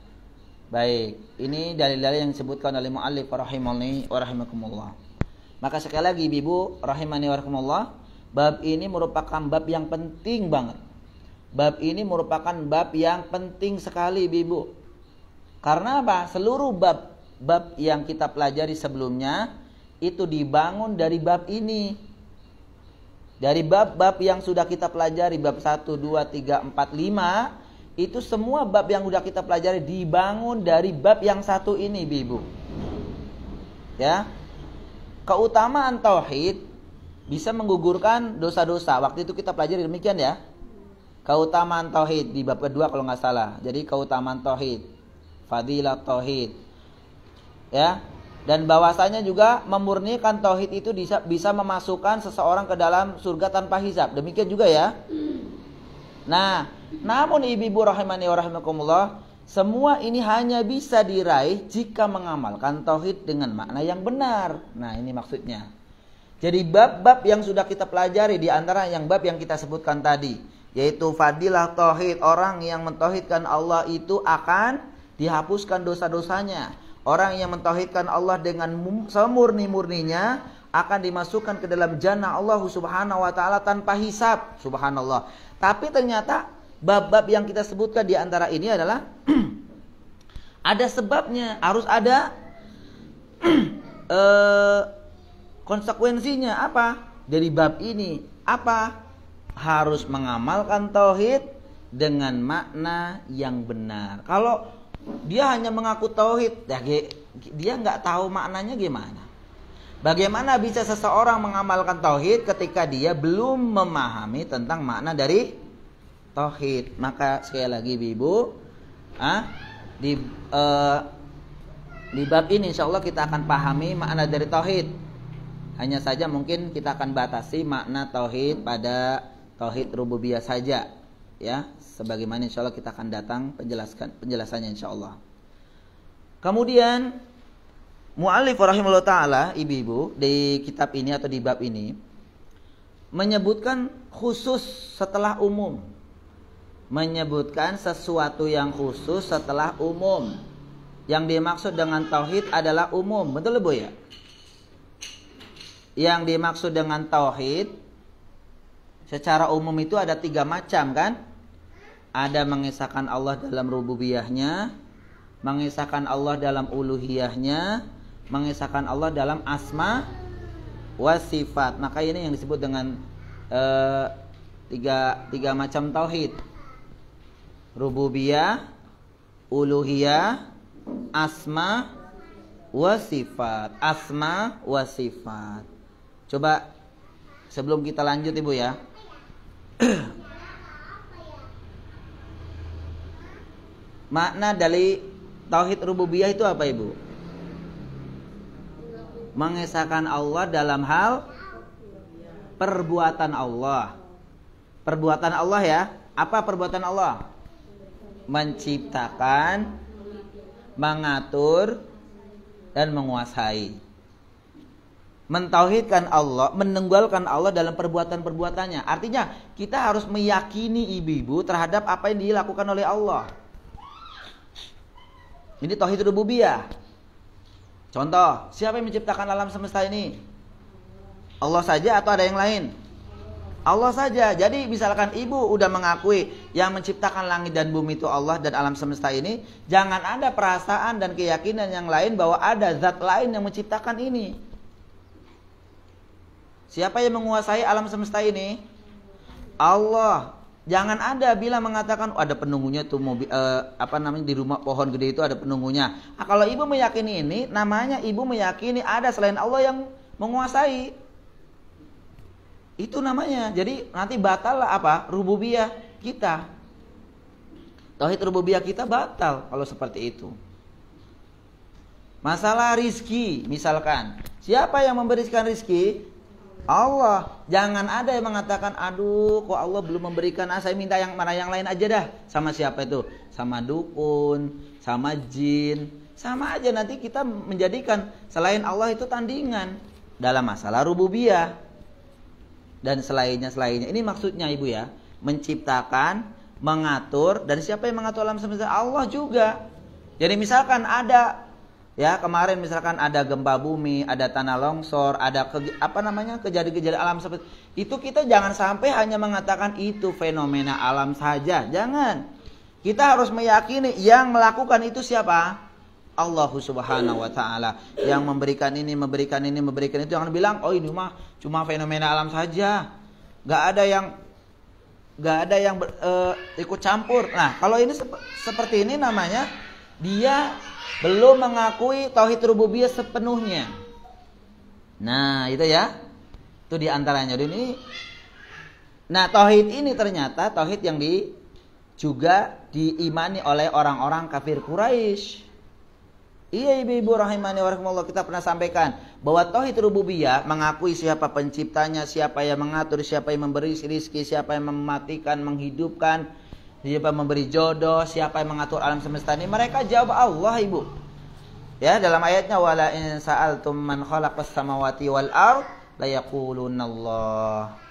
Baik, ini dalil-dalil yang disebutkan oleh muallif rahimani wa rahimakumullah. Maka sekali lagi ibu rahimani wa rahimakumullah, bab ini merupakan bab yang penting banget. Bab ini merupakan bab yang penting sekali ibu. Karena apa? Seluruh bab yang kita pelajari sebelumnya itu dibangun dari bab ini. Dari bab-bab yang sudah kita pelajari, bab 1, 2, 3, 4, 5, itu semua bab yang sudah kita pelajari dibangun dari bab yang satu ini ibu. Ya. Keutamaan tauhid bisa menggugurkan dosa-dosa. Waktu itu kita pelajari demikian ya. Keutamaan tauhid di bab kedua kalau nggak salah. Jadi keutamaan tauhid, fadilah tauhid, ya. Dan bahwasanya juga memurnikan tauhid itu bisa memasukkan seseorang ke dalam surga tanpa hisab. Demikian juga ya. Nah, namun ibu-ibu rahimani wa rahimakumullah, semua ini hanya bisa diraih jika mengamalkan tauhid dengan makna yang benar. Nah, ini maksudnya. Jadi bab-bab yang sudah kita pelajari di antara yang bab yang kita sebutkan tadi, yaitu fadilah tauhid, orang yang mentauhidkan Allah itu akan dihapuskan dosa-dosanya. Orang yang mentauhidkan Allah dengan semurni-murninya akan dimasukkan ke dalam jannah Allah Subhanahu wa taala tanpa hisab. Subhanallah. Tapi ternyata bab-bab yang kita sebutkan di antara ini adalah ada sebabnya, harus ada konsekuensinya. Apa? Dari bab ini apa? Harus mengamalkan tauhid dengan makna yang benar. Kalau dia hanya mengaku tauhid, dia nggak tahu maknanya gimana. Bagaimana bisa seseorang mengamalkan tauhid ketika dia belum memahami tentang makna dari tauhid? Maka sekali lagi ibu, di bab ini insya Allah kita akan pahami makna dari tauhid. Hanya saja mungkin kita akan batasi makna tauhid pada tauhid rububiyah saja, ya. Sebagaimana insya Allah kita akan datang penjelasannya insya Allah. Kemudian mu'allif rahimahullah ta'ala, ibu-ibu, di kitab ini atau di bab ini menyebutkan khusus setelah umum. Menyebutkan sesuatu yang khusus setelah umum. Yang dimaksud dengan tauhid adalah umum. Betul Bu ya? Yang dimaksud dengan tauhid secara umum itu ada 3 macam kan? Ada mengesahkan Allah dalam rububiyahnya, mengesahkan Allah dalam uluhiyahnya, mengesahkan Allah dalam asma wa sifat. Maka ini yang disebut dengan tiga macam tauhid. Rububiyah, uluhiyah, asma wa sifat. Asma wa sifat. Coba sebelum kita lanjut Ibu ya. Makna dari tauhid rububiyah itu apa Ibu? Mengesahkan Allah dalam hal perbuatan Allah. Perbuatan Allah ya. Apa perbuatan Allah? Menciptakan, mengatur, dan menguasai. Mentauhidkan Allah, menunggalkan Allah dalam perbuatan-perbuatannya. Artinya kita harus meyakini ibu-ibu terhadap apa yang dilakukan oleh Allah. Ini tauhid rububiyah. Contoh, siapa yang menciptakan alam semesta ini? Allah saja atau ada yang lain? Allah saja. Jadi misalkan ibu udah mengakui yang menciptakan langit dan bumi itu Allah dan alam semesta ini, jangan ada perasaan dan keyakinan yang lain bahwa ada zat lain yang menciptakan ini. Siapa yang menguasai alam semesta ini? Allah. Jangan ada bila mengatakan ada penunggunya tuh mobil di rumah pohon gede itu ada penunggunya. Nah, kalau ibu meyakini ini, namanya ibu meyakini ada selain Allah yang menguasai. Itu namanya. Jadi nanti batal lah apa? Rububiyah kita. Tauhid rububiyah kita batal kalau seperti itu. Masalah rizki misalkan. Siapa yang memberikan rizki? Allah. Jangan ada yang mengatakan, aduh kok Allah belum memberikan, saya minta yang mana yang lain aja dah. Sama siapa itu? Sama dukun, sama jin. Sama aja nanti kita menjadikan selain Allah itu tandingan dalam masalah rububiyah. Dan selainnya. Ini maksudnya ibu ya. Menciptakan, mengatur. Dan siapa yang mengatur alam semesta? Allah juga. Jadi misalkan ada, ya kemarin misalkan ada gempa bumi, ada tanah longsor, ada kejadian-kejadian alam seperti itu, kita jangan sampai hanya mengatakan itu fenomena alam saja. Jangan. Kita harus meyakini yang melakukan itu siapa? Allah Subhanahu wa taala. Yang memberikan ini, memberikan itu. Jangan bilang, "Oh, ini mah cuma fenomena alam saja." Gak ada yang ikut campur. Nah, kalau ini seperti ini namanya dia belum mengakui tauhid rububiyah sepenuhnya. Nah, itu ya. Itu diantaranya. Ini. Nah, tauhid ini ternyata tauhid yang juga diimani oleh orang-orang kafir Quraisy. Iya ibu-ibu rahimani wa rahimakumullah, kita pernah sampaikan bahwa tauhid rububiyah mengakui siapa penciptanya, siapa yang mengatur, siapa yang memberi rezeki, siapa yang mematikan, menghidupkan, siapa yang memberi jodoh, siapa yang mengatur alam semesta ini. Mereka jawab Allah ibu. Ya, dalam ayatnya wala in sa'altum man khalaqas samawati wal ard la yaqulunallah.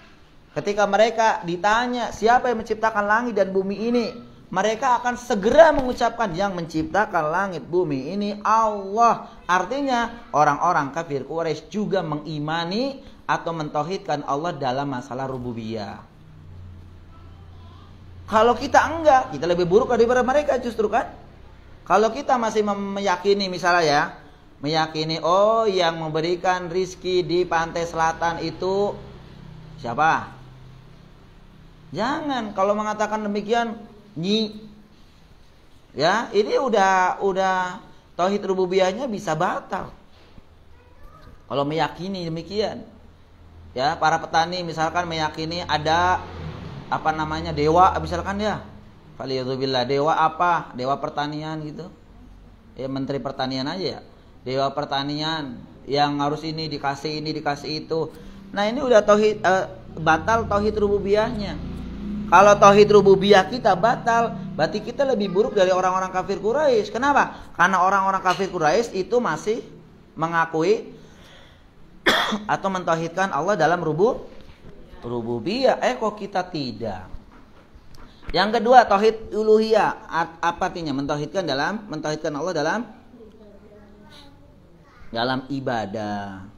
Ketika mereka ditanya siapa yang menciptakan langit dan bumi ini, mereka akan segera mengucapkan yang menciptakan langit bumi ini Allah. Artinya orang-orang kafir Quraisy juga mengimani atau mentauhidkan Allah dalam masalah rububiyah. Kalau kita enggak, kita lebih buruk daripada mereka justru kan. Kalau kita masih meyakini misalnya ya, meyakini oh yang memberikan rizki di pantai selatan itu siapa? Jangan kalau mengatakan demikian ya ini udah tauhid rububiyahnya bisa batal kalau meyakini demikian. Ya, para petani misalkan meyakini ada dewa misalkan ya, faliyadzubillah, dewa apa, dewa pertanian gitu ya, menteri pertanian aja ya, dewa pertanian yang harus ini dikasih itu. Nah, ini udah tauhid batal tauhid rububiyahnya. Kalau tauhid rububiyah kita batal, berarti kita lebih buruk dari orang-orang kafir Quraisy. Kenapa? Karena orang-orang kafir Quraisy itu masih mengakui atau mentauhidkan Allah dalam rububiyah. Kok kita tidak? Yang kedua, tauhid uluhiyah. Apa artinya? Mentauhidkan Allah dalam ibadah.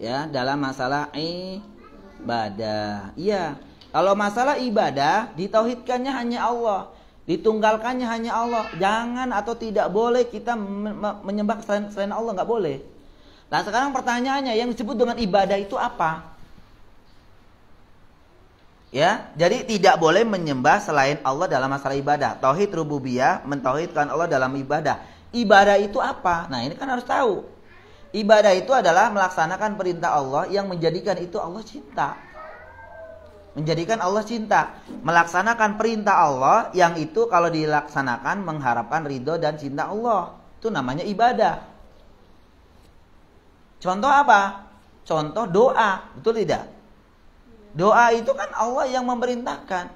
Ya, dalam masalah ibadah. Iya. Kalau masalah ibadah, ditauhidkannya hanya Allah, ditunggalkannya hanya Allah. Jangan atau tidak boleh kita menyembah selain Allah, nggak boleh. Nah, sekarang pertanyaannya, yang disebut dengan ibadah itu apa? Ya, jadi tidak boleh menyembah selain Allah dalam masalah ibadah. Tauhid rububiyah, mentauhidkan Allah dalam ibadah. Ibadah itu apa? Nah, ini kan harus tahu. Ibadah itu adalah melaksanakan perintah Allah yang menjadikan itu Allah cinta. Menjadikan Allah cinta. Melaksanakan perintah Allah yang itu kalau dilaksanakan mengharapkan ridho dan cinta Allah. Itu namanya ibadah. Contoh apa? Contoh doa. Betul tidak? Doa itu kan Allah yang memerintahkan.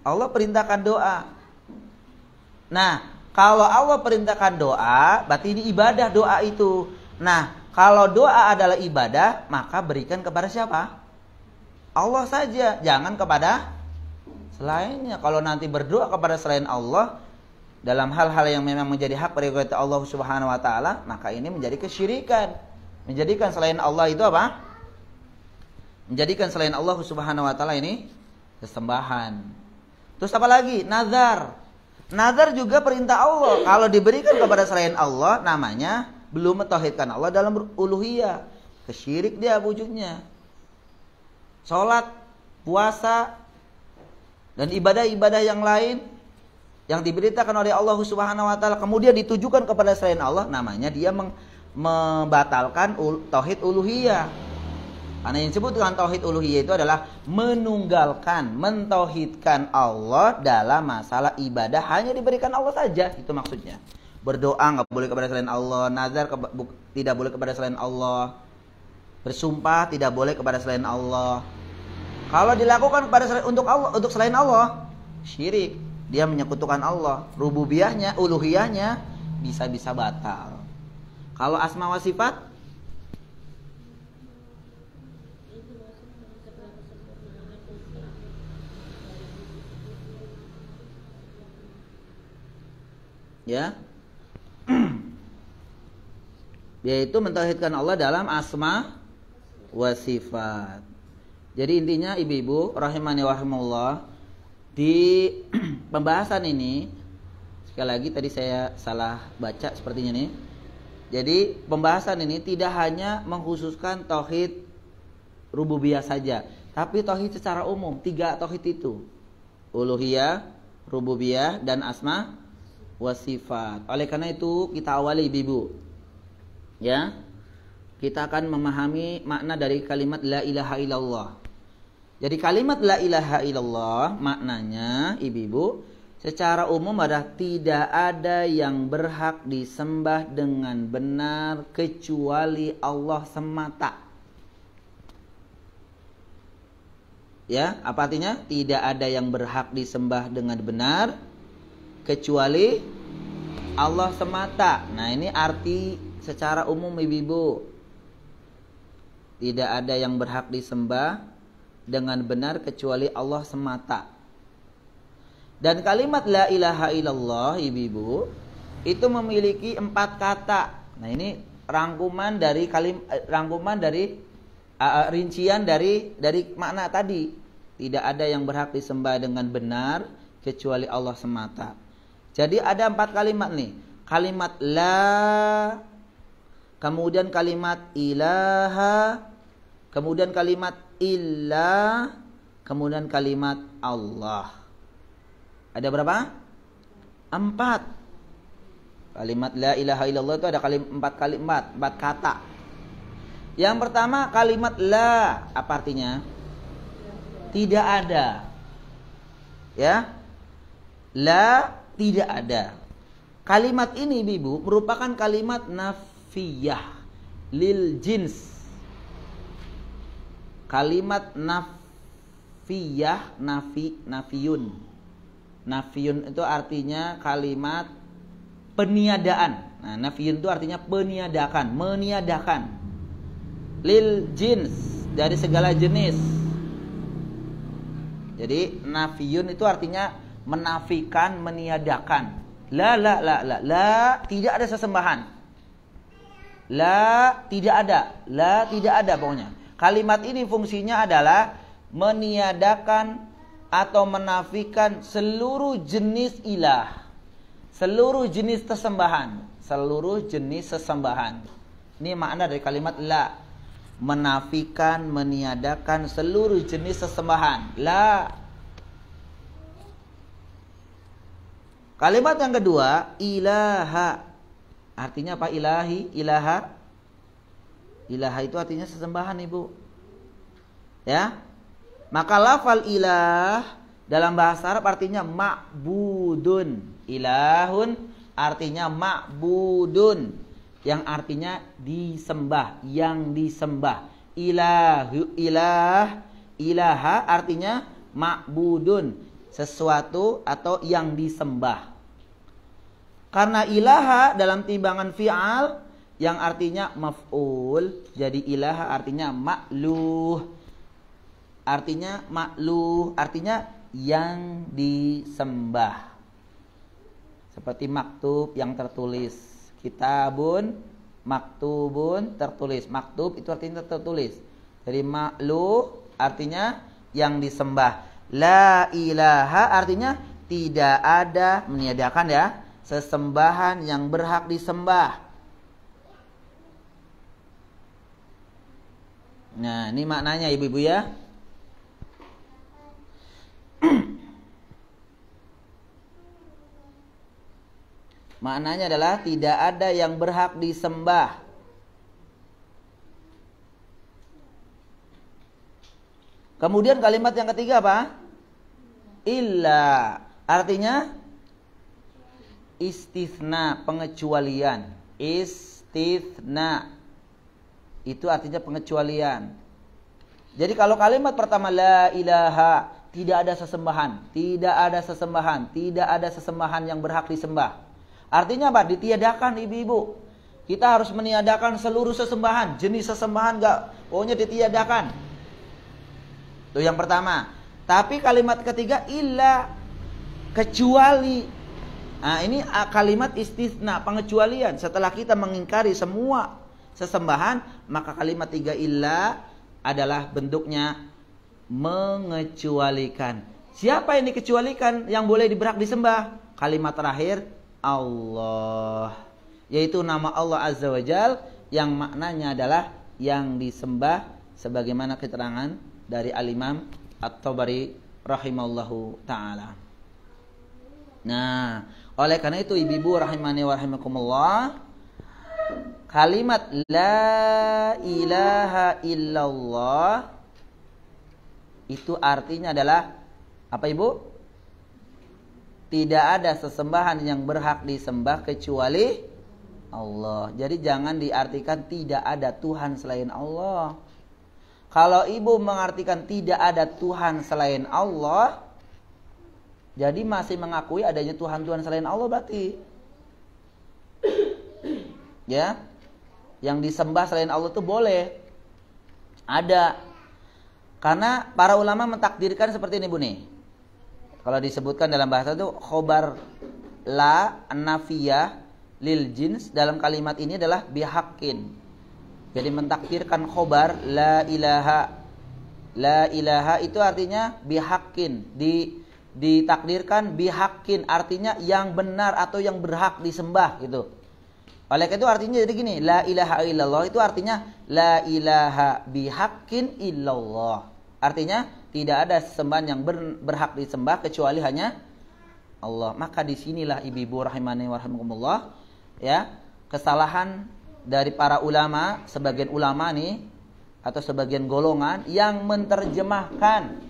Allah perintahkan doa. Nah, kalau Allah perintahkan doa, berarti ini ibadah doa itu. Nah, kalau doa adalah ibadah, maka berikan kepada siapa? Allah saja, jangan kepada selainnya. Kalau nanti berdoa kepada selain Allah dalam hal-hal yang memang menjadi hak prerogatif Allah Subhanahu wa taala, maka ini menjadi kesyirikan. Menjadikan selain Allah itu apa? Menjadikan selain Allah Subhanahu wa taala ini sesembahan. Terus apa lagi? Nazar. Nazar juga perintah Allah. Kalau diberikan kepada selain Allah, namanya belum mentauhidkan Allah dalam uluhiyah. Kesyirik dia wujudnya. Salat, puasa, dan ibadah-ibadah yang lain yang diberitakan oleh Allah Subhanahu wa taala kemudian ditujukan kepada selain Allah, namanya dia membatalkan tauhid uluhiyah. Karena yang disebut dengan tauhid uluhiyah itu adalah menunggalkan, mentauhidkan Allah dalam masalah ibadah hanya diberikan Allah saja. Itu maksudnya. Berdoa nggak boleh kepada selain Allah, nazar tidak boleh kepada selain Allah, bersumpah tidak boleh kepada selain Allah. Kalau dilakukan untuk selain Allah, syirik. Dia menyekutukan Allah. Rububiyahnya, uluhiyahnya bisa batal. Kalau asma wa sifat, ya, yaitu mentauhidkan Allah dalam asma wa sifat. Jadi intinya ibu-ibu rahimani wa rahimallah, di pembahasan ini sekali lagi tadi saya salah baca sepertinya nih. Jadi pembahasan ini tidak hanya mengkhususkan tauhid rububiyah saja, tapi tauhid secara umum, 3 tauhid itu. Uluhiyah, rububiyah, dan asma wa sifat. Oleh karena itu kita awali ibu-ibu. Ya. Kita akan memahami makna dari kalimat la ilaha illallah. Jadi kalimat la ilaha illallah maknanya ibu-ibu secara umum adalah tidak ada yang berhak disembah dengan benar kecuali Allah semata. Ya, apa artinya? Tidak ada yang berhak disembah dengan benar kecuali Allah semata. Nah, ini arti secara umum ibu-ibu. Tidak ada yang berhak disembah dengan benar kecuali Allah semata. Dan kalimat la ilaha illallah ibu-ibu itu memiliki 4 kata. Nah, ini rangkuman dari rincian dari makna tadi. Tidak ada yang berhak disembah dengan benar kecuali Allah semata. Jadi ada 4 kalimat nih. Kalimat la, kemudian kalimat ilaha, kemudian kalimat illa, kemudian kalimat Allah. Ada berapa? 4. Kalimat la ilaha illallah itu ada 4 kalimat, 4 kata. Yang pertama kalimat la, apa artinya? Tidak ada. Ya. La, tidak ada. Kalimat ini Ibu merupakan kalimat nafiyah lil jins. Kalimat nafiyah, nafiyun. Nafiyun itu artinya kalimat peniadaan. Nah, nafiyun itu artinya peniadakan, meniadakan. Lil jins, dari segala jenis. Jadi nafiyun itu artinya menafikan, meniadakan. La, tidak ada sesembahan. La, tidak ada pokoknya. Kalimat ini fungsinya adalah meniadakan atau menafikan seluruh jenis ilah, seluruh jenis sesembahan, Ini makna dari kalimat la. Menafikan, meniadakan seluruh jenis sesembahan. La. Kalimat yang kedua, ilaha. Artinya apa ilahi? Ilaha itu artinya sesembahan, Ibu. Ya. Maka lafal ilah dalam bahasa Arab artinya ma'budun. Ilahun artinya ma'budun, yang artinya disembah, yang disembah. Ilaha artinya ma'budun, sesuatu atau yang disembah. Karena ilaha dalam timbangan fi'al yang artinya maf'ul, jadi ilaha artinya ma'luh. Artinya yang disembah. Seperti maktub, yang tertulis. Kitabun, maktubun, tertulis. Maktub itu artinya tertulis. Jadi ma'luh artinya yang disembah. La ilaha artinya tidak ada, meniadakan ya, sesembahan yang berhak disembah. Nah, ini maknanya ibu-ibu ya. Maknanya adalah tidak ada yang berhak disembah. Kemudian kalimat yang ketiga apa? Illa. Artinya istitsna, pengecualian. Istitsna. Itu artinya pengecualian. Jadi kalau kalimat pertama la ilaha, tidak ada sesembahan, tidak ada sesembahan yang berhak disembah. Artinya apa? Ditiadakan ibu-ibu. Kita harus meniadakan seluruh sesembahan, jenis sesembahan pokoknya ditiadakan. Itu yang pertama. Tapi kalimat ketiga illa, kecuali. Nah, ini kalimat istitsna, pengecualian. Setelah kita mengingkari semua sesembahan, maka kalimat tiga illa adalah bentuknya mengecualikan. Siapa yang dikecualikan yang boleh berhak disembah? Kalimat terakhir Allah, yaitu nama Allah Azza wa Jal yang maknanya adalah yang disembah, sebagaimana keterangan dari Al-Imam At-Tabari rahimallahu ta'ala. Nah, oleh karena itu ibu-ibu rahimani wa rahimakumullah, kalimat la ilaha illallah itu artinya adalah apa ibu? Tidak ada sesembahan yang berhak disembah kecuali Allah. Jadi jangan diartikan tidak ada Tuhan selain Allah. Kalau ibu mengartikan tidak ada Tuhan selain Allah, jadi masih mengakui adanya Tuhan-Tuhan selain Allah berarti. Ya. Yang disembah selain Allah itu boleh. Ada. Karena para ulama mentakdirkan seperti ini Bu nih. Kalau disebutkan dalam bahasa itu khobar la nafiyah lil jins, dalam kalimat ini adalah bihaqqin. Jadi mentakdirkan khobar la ilaha. La ilaha itu artinya bihaqqin, ditakdirkan bihaqqin artinya yang benar atau yang berhak disembah gitu. Oleh itu artinya jadi gini, la ilaha illallah itu artinya la ilaha bihaqqin illallah. Artinya tidak ada sesembahan yang berhak disembah kecuali hanya Allah. Maka disinilah ibu-ibu rahimani wa rahimakumullah, ya, kesalahan dari para ulama, sebagian ulama nih atau sebagian golongan yang menerjemahkan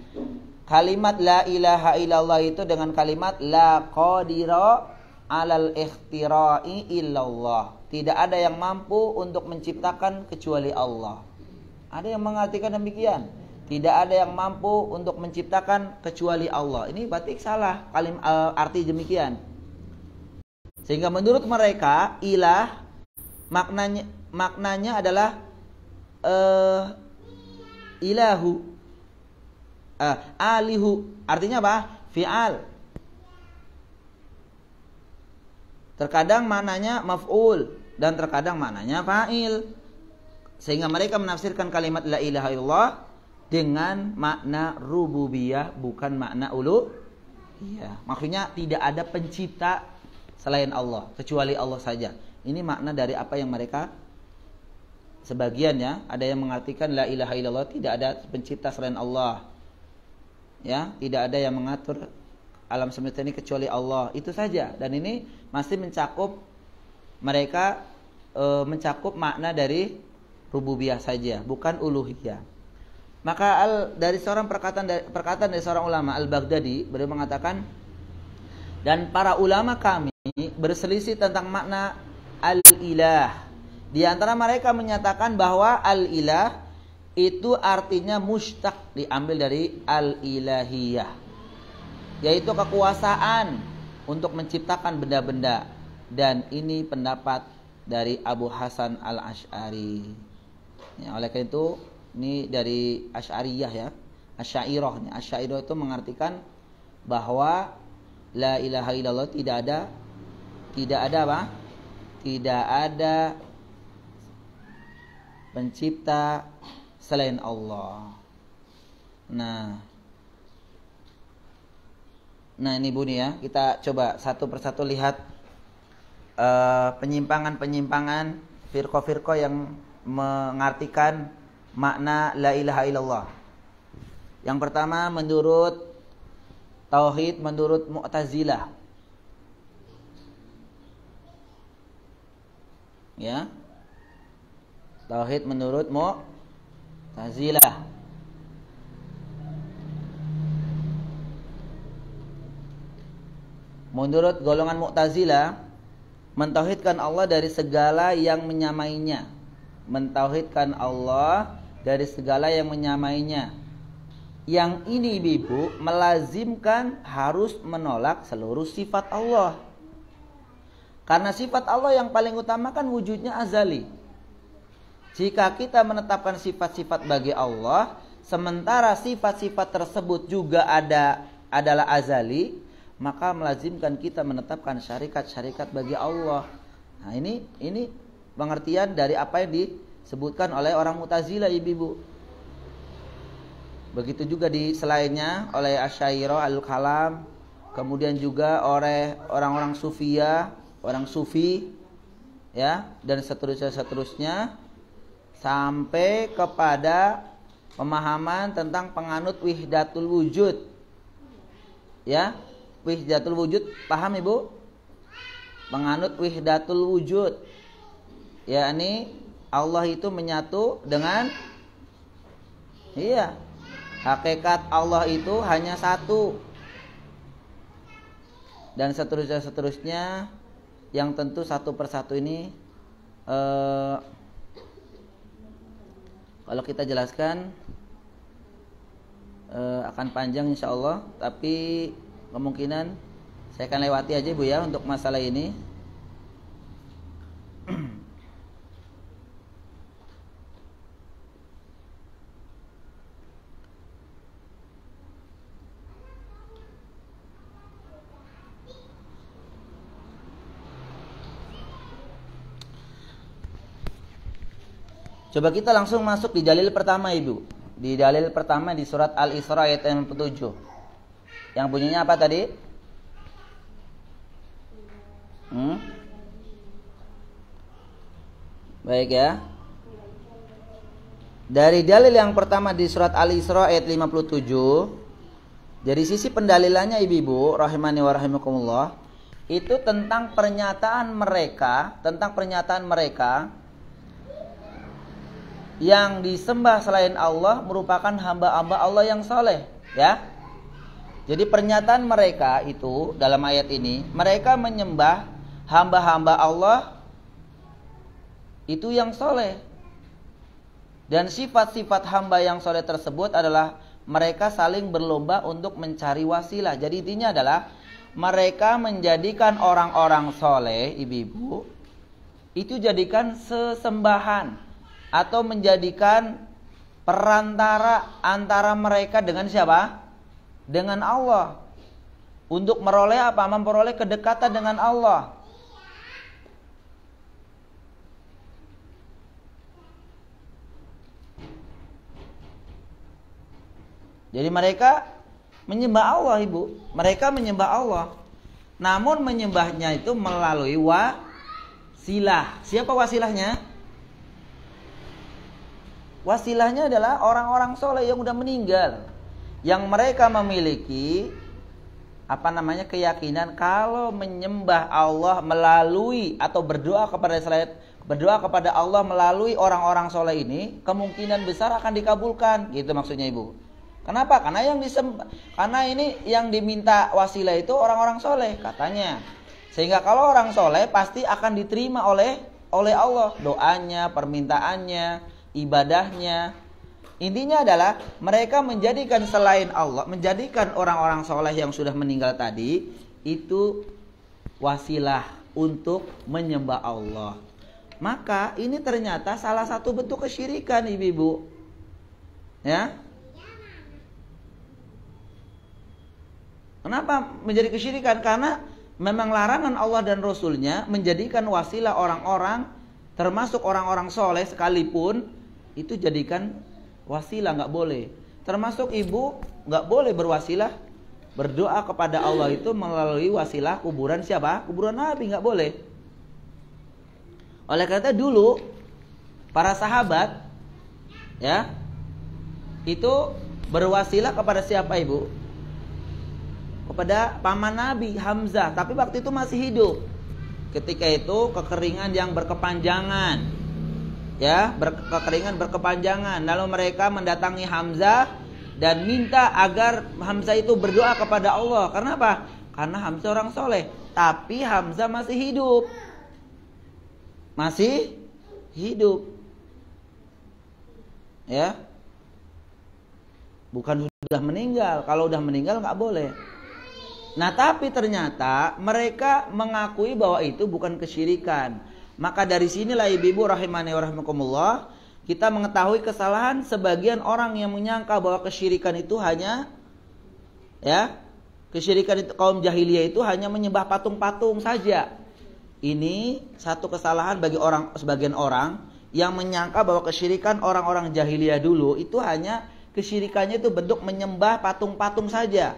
kalimat la ilaha illallah itu dengan kalimat la qadira 'alal ikhtira'i illallah. Tidak ada yang mampu untuk menciptakan kecuali Allah. Ada yang mengartikan demikian. Tidak ada yang mampu untuk menciptakan kecuali Allah. Ini berarti salah arti demikian. Sehingga menurut mereka ilah maknanya adalah ilahu, alihu. Artinya apa? Fi'al. Terkadang maknanya maf'ul dan terkadang maknanya fa'il. Sehingga mereka menafsirkan kalimat la ilaha illallah dengan makna rububiyah, bukan makna uluhiyah. Maksudnya tidak ada pencipta selain Allah, kecuali Allah saja. Ini makna dari apa yang mereka sebagian ya, ada yang mengartikan la ilaha illallah tidak ada pencipta selain Allah. Ya, tidak ada yang mengatur alam semesta ini kecuali Allah. Itu saja. Dan ini masih mencakup mereka mencakup makna dari rububiyah saja, bukan uluhiyah. Maka dari seorang perkataan dari seorang ulama Al-Baghdadi, beliau mengatakan, dan para ulama kami berselisih tentang makna al-ilah. Di antara mereka menyatakan bahwa al-ilah itu artinya mustaq, diambil dari al-ilahiyah, yaitu kekuasaan untuk menciptakan benda-benda. Dan ini pendapat dari Abu Hasan al-Ash'ari. Ya, oleh karena itu ini dari Asy'ariyah ya, Asy'airah. Asy'airah itu mengartikan bahwa la ilaha illallah tidak ada apa? Tidak ada pencipta selain Allah. Nah ini Buni ya, kita coba satu persatu lihat penyimpangan-penyimpangan firqah-firqah yang mengartikan makna la ilaha illallah. Yang pertama menurut tauhid, menurut Mu'tazilah. Ya. Tauhid menurut Mu'tazilah. Menurut golongan Mu'tazilah, mentauhidkan Allah dari segala yang menyamainya. Mentauhidkan Allah dari segala yang menyamainya. Yang ini ibu melazimkan harus menolak seluruh sifat Allah. Karena sifat Allah yang paling utama kan wujudnya azali. Jika kita menetapkan sifat-sifat bagi Allah, sementara sifat-sifat tersebut juga adalah azali, maka melazimkan kita menetapkan syarikat-syarikat bagi Allah. Nah, ini pengertian dari apa yang disebutkan oleh orang Mu'tazilah, ibu-ibu. Begitu juga di selainnya oleh Asy'ariyah al-Kalam, kemudian juga oleh orang-orang Sufiyah, orang Sufi, ya, dan seterusnya sampai kepada pemahaman tentang penganut wihdatul wujud. Ya, wihdatul wujud, paham ibu? Penganut wihdatul wujud, yakni Allah itu menyatu dengan, hakikat Allah itu hanya satu. Dan seterusnya yang tentu satu persatu ini kalau kita jelaskan akan panjang insya Allah, tapi kemungkinan saya akan lewati aja Bu ya untuk masalah ini. Coba kita langsung masuk di dalil pertama ibu. Di dalil pertama di surat Al-Isra ayat 67. Yang bunyinya apa tadi? Baik ya. Dari dalil yang pertama di surat Al-Isra ayat 57. Dari sisi pendalilannya ibu-ibu rahimani wa rahimakumullah, itu tentang pernyataan mereka yang disembah selain Allah merupakan hamba-hamba Allah yang soleh, ya. Jadi pernyataan mereka itu dalam ayat ini, mereka menyembah hamba-hamba Allah itu yang soleh. Dan sifat-sifat hamba yang soleh tersebut adalah mereka saling berlomba untuk mencari wasilah. Jadi intinya adalah mereka menjadikan orang-orang soleh, ibu-ibu, itu jadikan sesembahan atau menjadikan perantara antara mereka dengan siapa? Dengan Allah. Untuk meroleh apa? Memperoleh kedekatan dengan Allah. Jadi mereka menyembah Allah, ibu. Mereka menyembah Allah. Namun menyembahnya itu melalui wasilah. Siapa wasilahnya? Wasilahnya adalah orang-orang soleh yang sudah meninggal. Yang mereka memiliki keyakinan kalau menyembah Allah melalui atau berdoa kepada Allah melalui orang-orang soleh ini kemungkinan besar akan dikabulkan. Gitu maksudnya, ibu. Kenapa? Karena ini yang diminta wasilah itu orang-orang soleh katanya. Sehingga kalau orang soleh pasti akan diterima oleh Allah doanya, permintaannya, ibadahnya. Intinya adalah mereka menjadikan selain Allah, menjadikan orang-orang soleh yang sudah meninggal tadi itu wasilah untuk menyembah Allah. Maka ini ternyata salah satu bentuk kesyirikan, ibu-ibu. Ya. Kenapa menjadi kesyirikan? Karena memang larangan Allah dan Rasulnya menjadikan wasilah orang-orang, termasuk orang-orang soleh sekalipun, itu jadikan wasilah, nggak boleh. Termasuk ibu nggak boleh berwasilah berdoa kepada Allah itu melalui wasilah kuburan siapa? Kuburan Nabi, nggak boleh. Oleh karena dulu para sahabat ya itu berwasilah kepada siapa, ibu? Kepada paman Nabi Hamzah, tapi waktu itu masih hidup. Ketika itu kekeringan yang berkepanjangan, ya, kekeringan berkepanjangan. Lalu mereka mendatangi Hamzah dan minta agar Hamzah itu berdoa kepada Allah. Karena apa? Karena Hamzah orang soleh, tapi Hamzah masih hidup, ya, bukan sudah meninggal. Kalau sudah meninggal nggak boleh. Nah, tapi ternyata mereka mengakui bahwa itu bukan kesyirikan. Maka dari sinilah ibu-ibu rahimani wa rahimakumullah, kita mengetahui kesalahan sebagian orang yang menyangka bahwa kesyirikan itu hanya kesyirikan itu kaum jahiliyah itu hanya menyembah patung-patung saja. Ini satu kesalahan bagi sebagian orang yang menyangka bahwa kesyirikan orang-orang jahiliyah dulu itu hanya kesyirikannya itu bentuk menyembah patung-patung saja.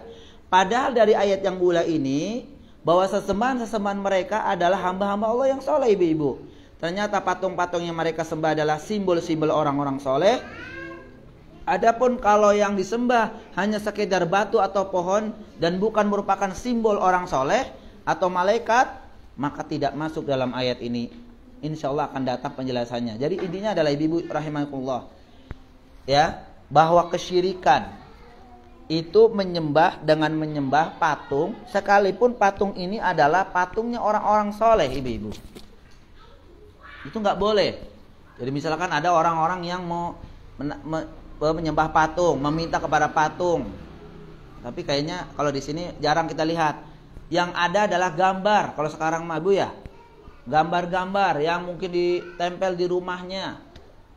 Padahal dari ayat yang mulia ini bahwa sesembahan mereka adalah hamba-hamba Allah yang soleh, ibu-ibu. Ternyata patung-patung yang mereka sembah adalah simbol-simbol orang-orang soleh. Adapun kalau yang disembah hanya sekedar batu atau pohon dan bukan merupakan simbol orang soleh atau malaikat, maka tidak masuk dalam ayat ini. Insya Allah akan datang penjelasannya. Jadi intinya adalah ibu-ibu rahimakumullah, ya, bahwa kesyirikan itu menyembah dengan menyembah patung, sekalipun patung ini adalah patungnya orang-orang soleh, ibu-ibu. Itu nggak boleh. Jadi misalkan ada orang-orang yang mau menyembah patung, meminta kepada patung. Tapi kayaknya kalau di sini jarang kita lihat. Yang ada adalah gambar. Kalau sekarang mah ibu ya, gambar-gambar yang mungkin ditempel di rumahnya.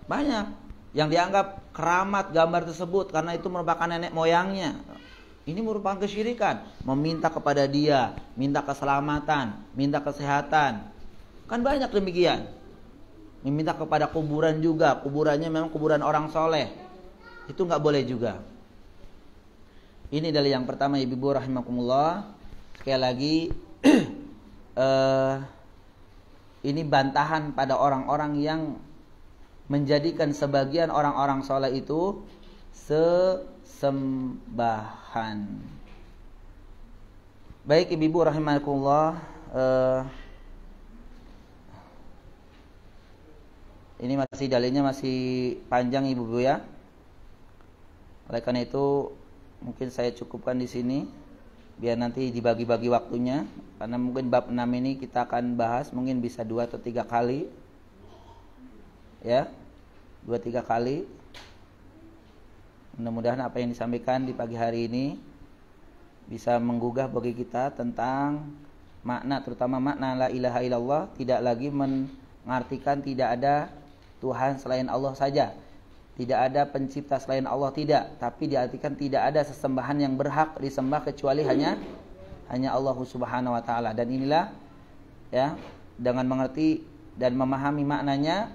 Banyak yang dianggap keramat gambar tersebut karena itu merupakan nenek moyangnya. Ini merupakan kesyirikan. Meminta kepada dia, minta keselamatan, minta kesehatan. Kan banyak demikian. Meminta kepada kuburan juga, kuburannya memang kuburan orang soleh. Itu nggak boleh juga. Ini dari yang pertama, ibu-ibu rahimakumullah. Sekali lagi ini bantahan pada orang-orang yang menjadikan sebagian orang-orang soleh itu sesembahan. Baik ibu-ibu rahimakumullah, ini masih dalilnya masih panjang ibu-ibu ya. Oleh karena itu mungkin saya cukupkan di sini. biar nanti dibagi-bagi waktunya, karena mungkin bab 6 ini kita akan bahas mungkin bisa 2 atau 3 kali ya, 2-3 kali. Mudah-mudahan apa yang disampaikan di pagi hari ini bisa menggugah bagi kita tentang makna, terutama makna la ilaha illallah, tidak lagi mengartikan tidak ada Tuhan selain Allah saja, tidak ada pencipta selain Allah, tidak, tapi diartikan tidak ada sesembahan yang berhak disembah kecuali hanya Allah Subhanahu wa taala. Dan inilah ya, dengan mengerti dan memahami maknanya,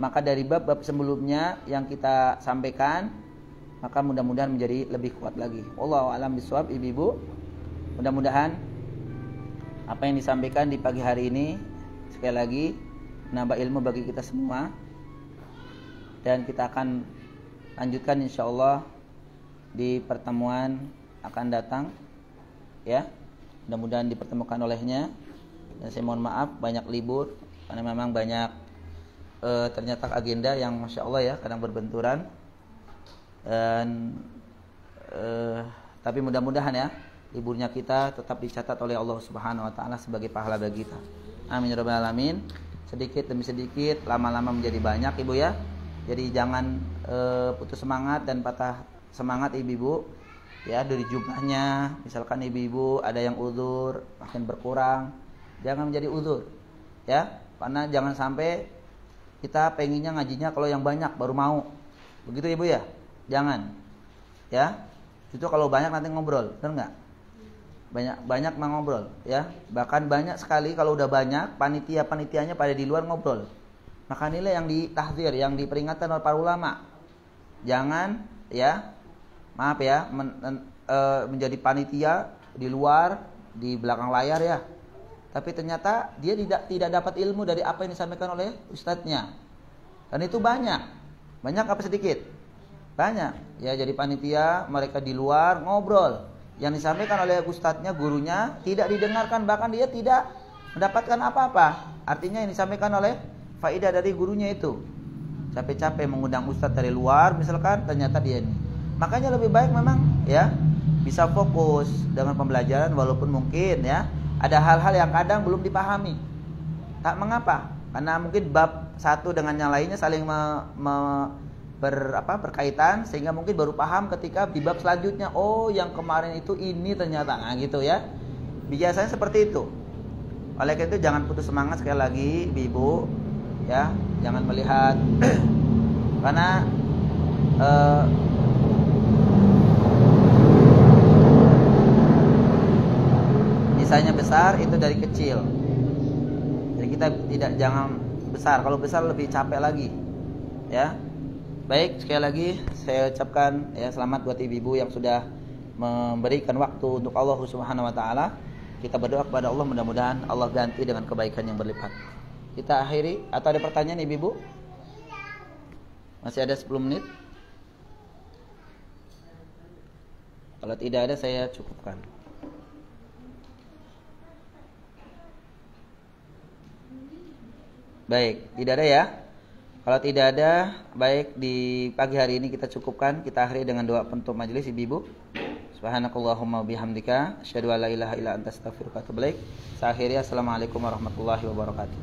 maka dari bab-bab sebelumnya yang kita sampaikan, maka mudah-mudahan menjadi lebih kuat lagi. Wallahu a'lam bishawab. Ibu-ibu, mudah-mudahan apa yang disampaikan di pagi hari ini sekali lagi menambah ilmu bagi kita semua, dan kita akan lanjutkan insyaallah di pertemuan akan datang ya. Mudah-mudahan dipertemukan olehnya. Dan saya mohon maaf banyak libur karena memang banyak ternyata agenda yang masya Allah ya, kadang berbenturan. Dan tapi mudah-mudahan ya liburnya kita tetap dicatat oleh Allah Subhanahu wa taala sebagai pahala bagi kita. Amin ya rabbal alamin. Sedikit demi sedikit, lama-lama menjadi banyak Ibu ya. Jadi jangan putus semangat dan patah semangat ibu-ibu ya dari jumlahnya. Misalkan ibu-ibu ada yang uzur makin berkurang, jangan menjadi uzur ya, karena jangan sampai kita pengennya ngajinya kalau yang banyak baru mau, begitu Ibu ya. Jangan ya, itu kalau banyak nanti ngobrol, benar nggak? Banyak ngobrol ya, bahkan banyak sekali kalau udah banyak panitianya pada di luar ngobrol. Maka nilai yang ditahdzir, yang diperingatkan oleh para ulama, jangan ya, maaf ya, menjadi panitia di luar, di belakang layar ya, tapi ternyata dia tidak dapat ilmu dari apa yang disampaikan oleh ustadznya. Dan itu banyak apa sedikit? Banyak ya, jadi panitia mereka di luar ngobrol, yang disampaikan oleh ustadznya, gurunya tidak didengarkan, bahkan dia tidak mendapatkan apa-apa. Artinya yang disampaikan oleh faedah dari gurunya itu, capek-capek mengundang ustadz dari luar misalkan, ternyata dia ini. Makanya lebih baik memang ya bisa fokus dengan pembelajaran, walaupun mungkin ya ada hal-hal yang kadang belum dipahami. Tak mengapa, karena mungkin bab satu dengan yang lainnya saling berkaitan, sehingga mungkin baru paham ketika di bab selanjutnya, oh yang kemarin itu ini ternyata, nah gitu ya. Biasanya seperti itu. Oleh karena itu jangan putus semangat sekali lagi ibu-ibu ya, jangan melihat karena misalnya besar itu dari kecil. Jadi kita jangan besar, kalau besar lebih capek lagi ya. Baik, sekali lagi saya ucapkan ya selamat buat ibu-ibu yang sudah memberikan waktu untuk Allah Subhanahu wa taala. Kita berdoa kepada Allah, mudah-mudahan Allah ganti dengan kebaikan yang berlipat. Kita akhiri, atau ada pertanyaan ibu-ibu? Masih ada 10 menit. Kalau tidak ada saya cukupkan. Baik, tidak ada ya. Kalau tidak ada, baik, di pagi hari ini kita cukupkan. Kita akhiri dengan doa penutup majelis ibu-ibu. Subhanakallahumma bihamdika asyhadu an la ilaha illa anta astaghfiruka wa atubu ilaik. Saya akhiri, assalamualaikum warahmatullahi wabarakatuh.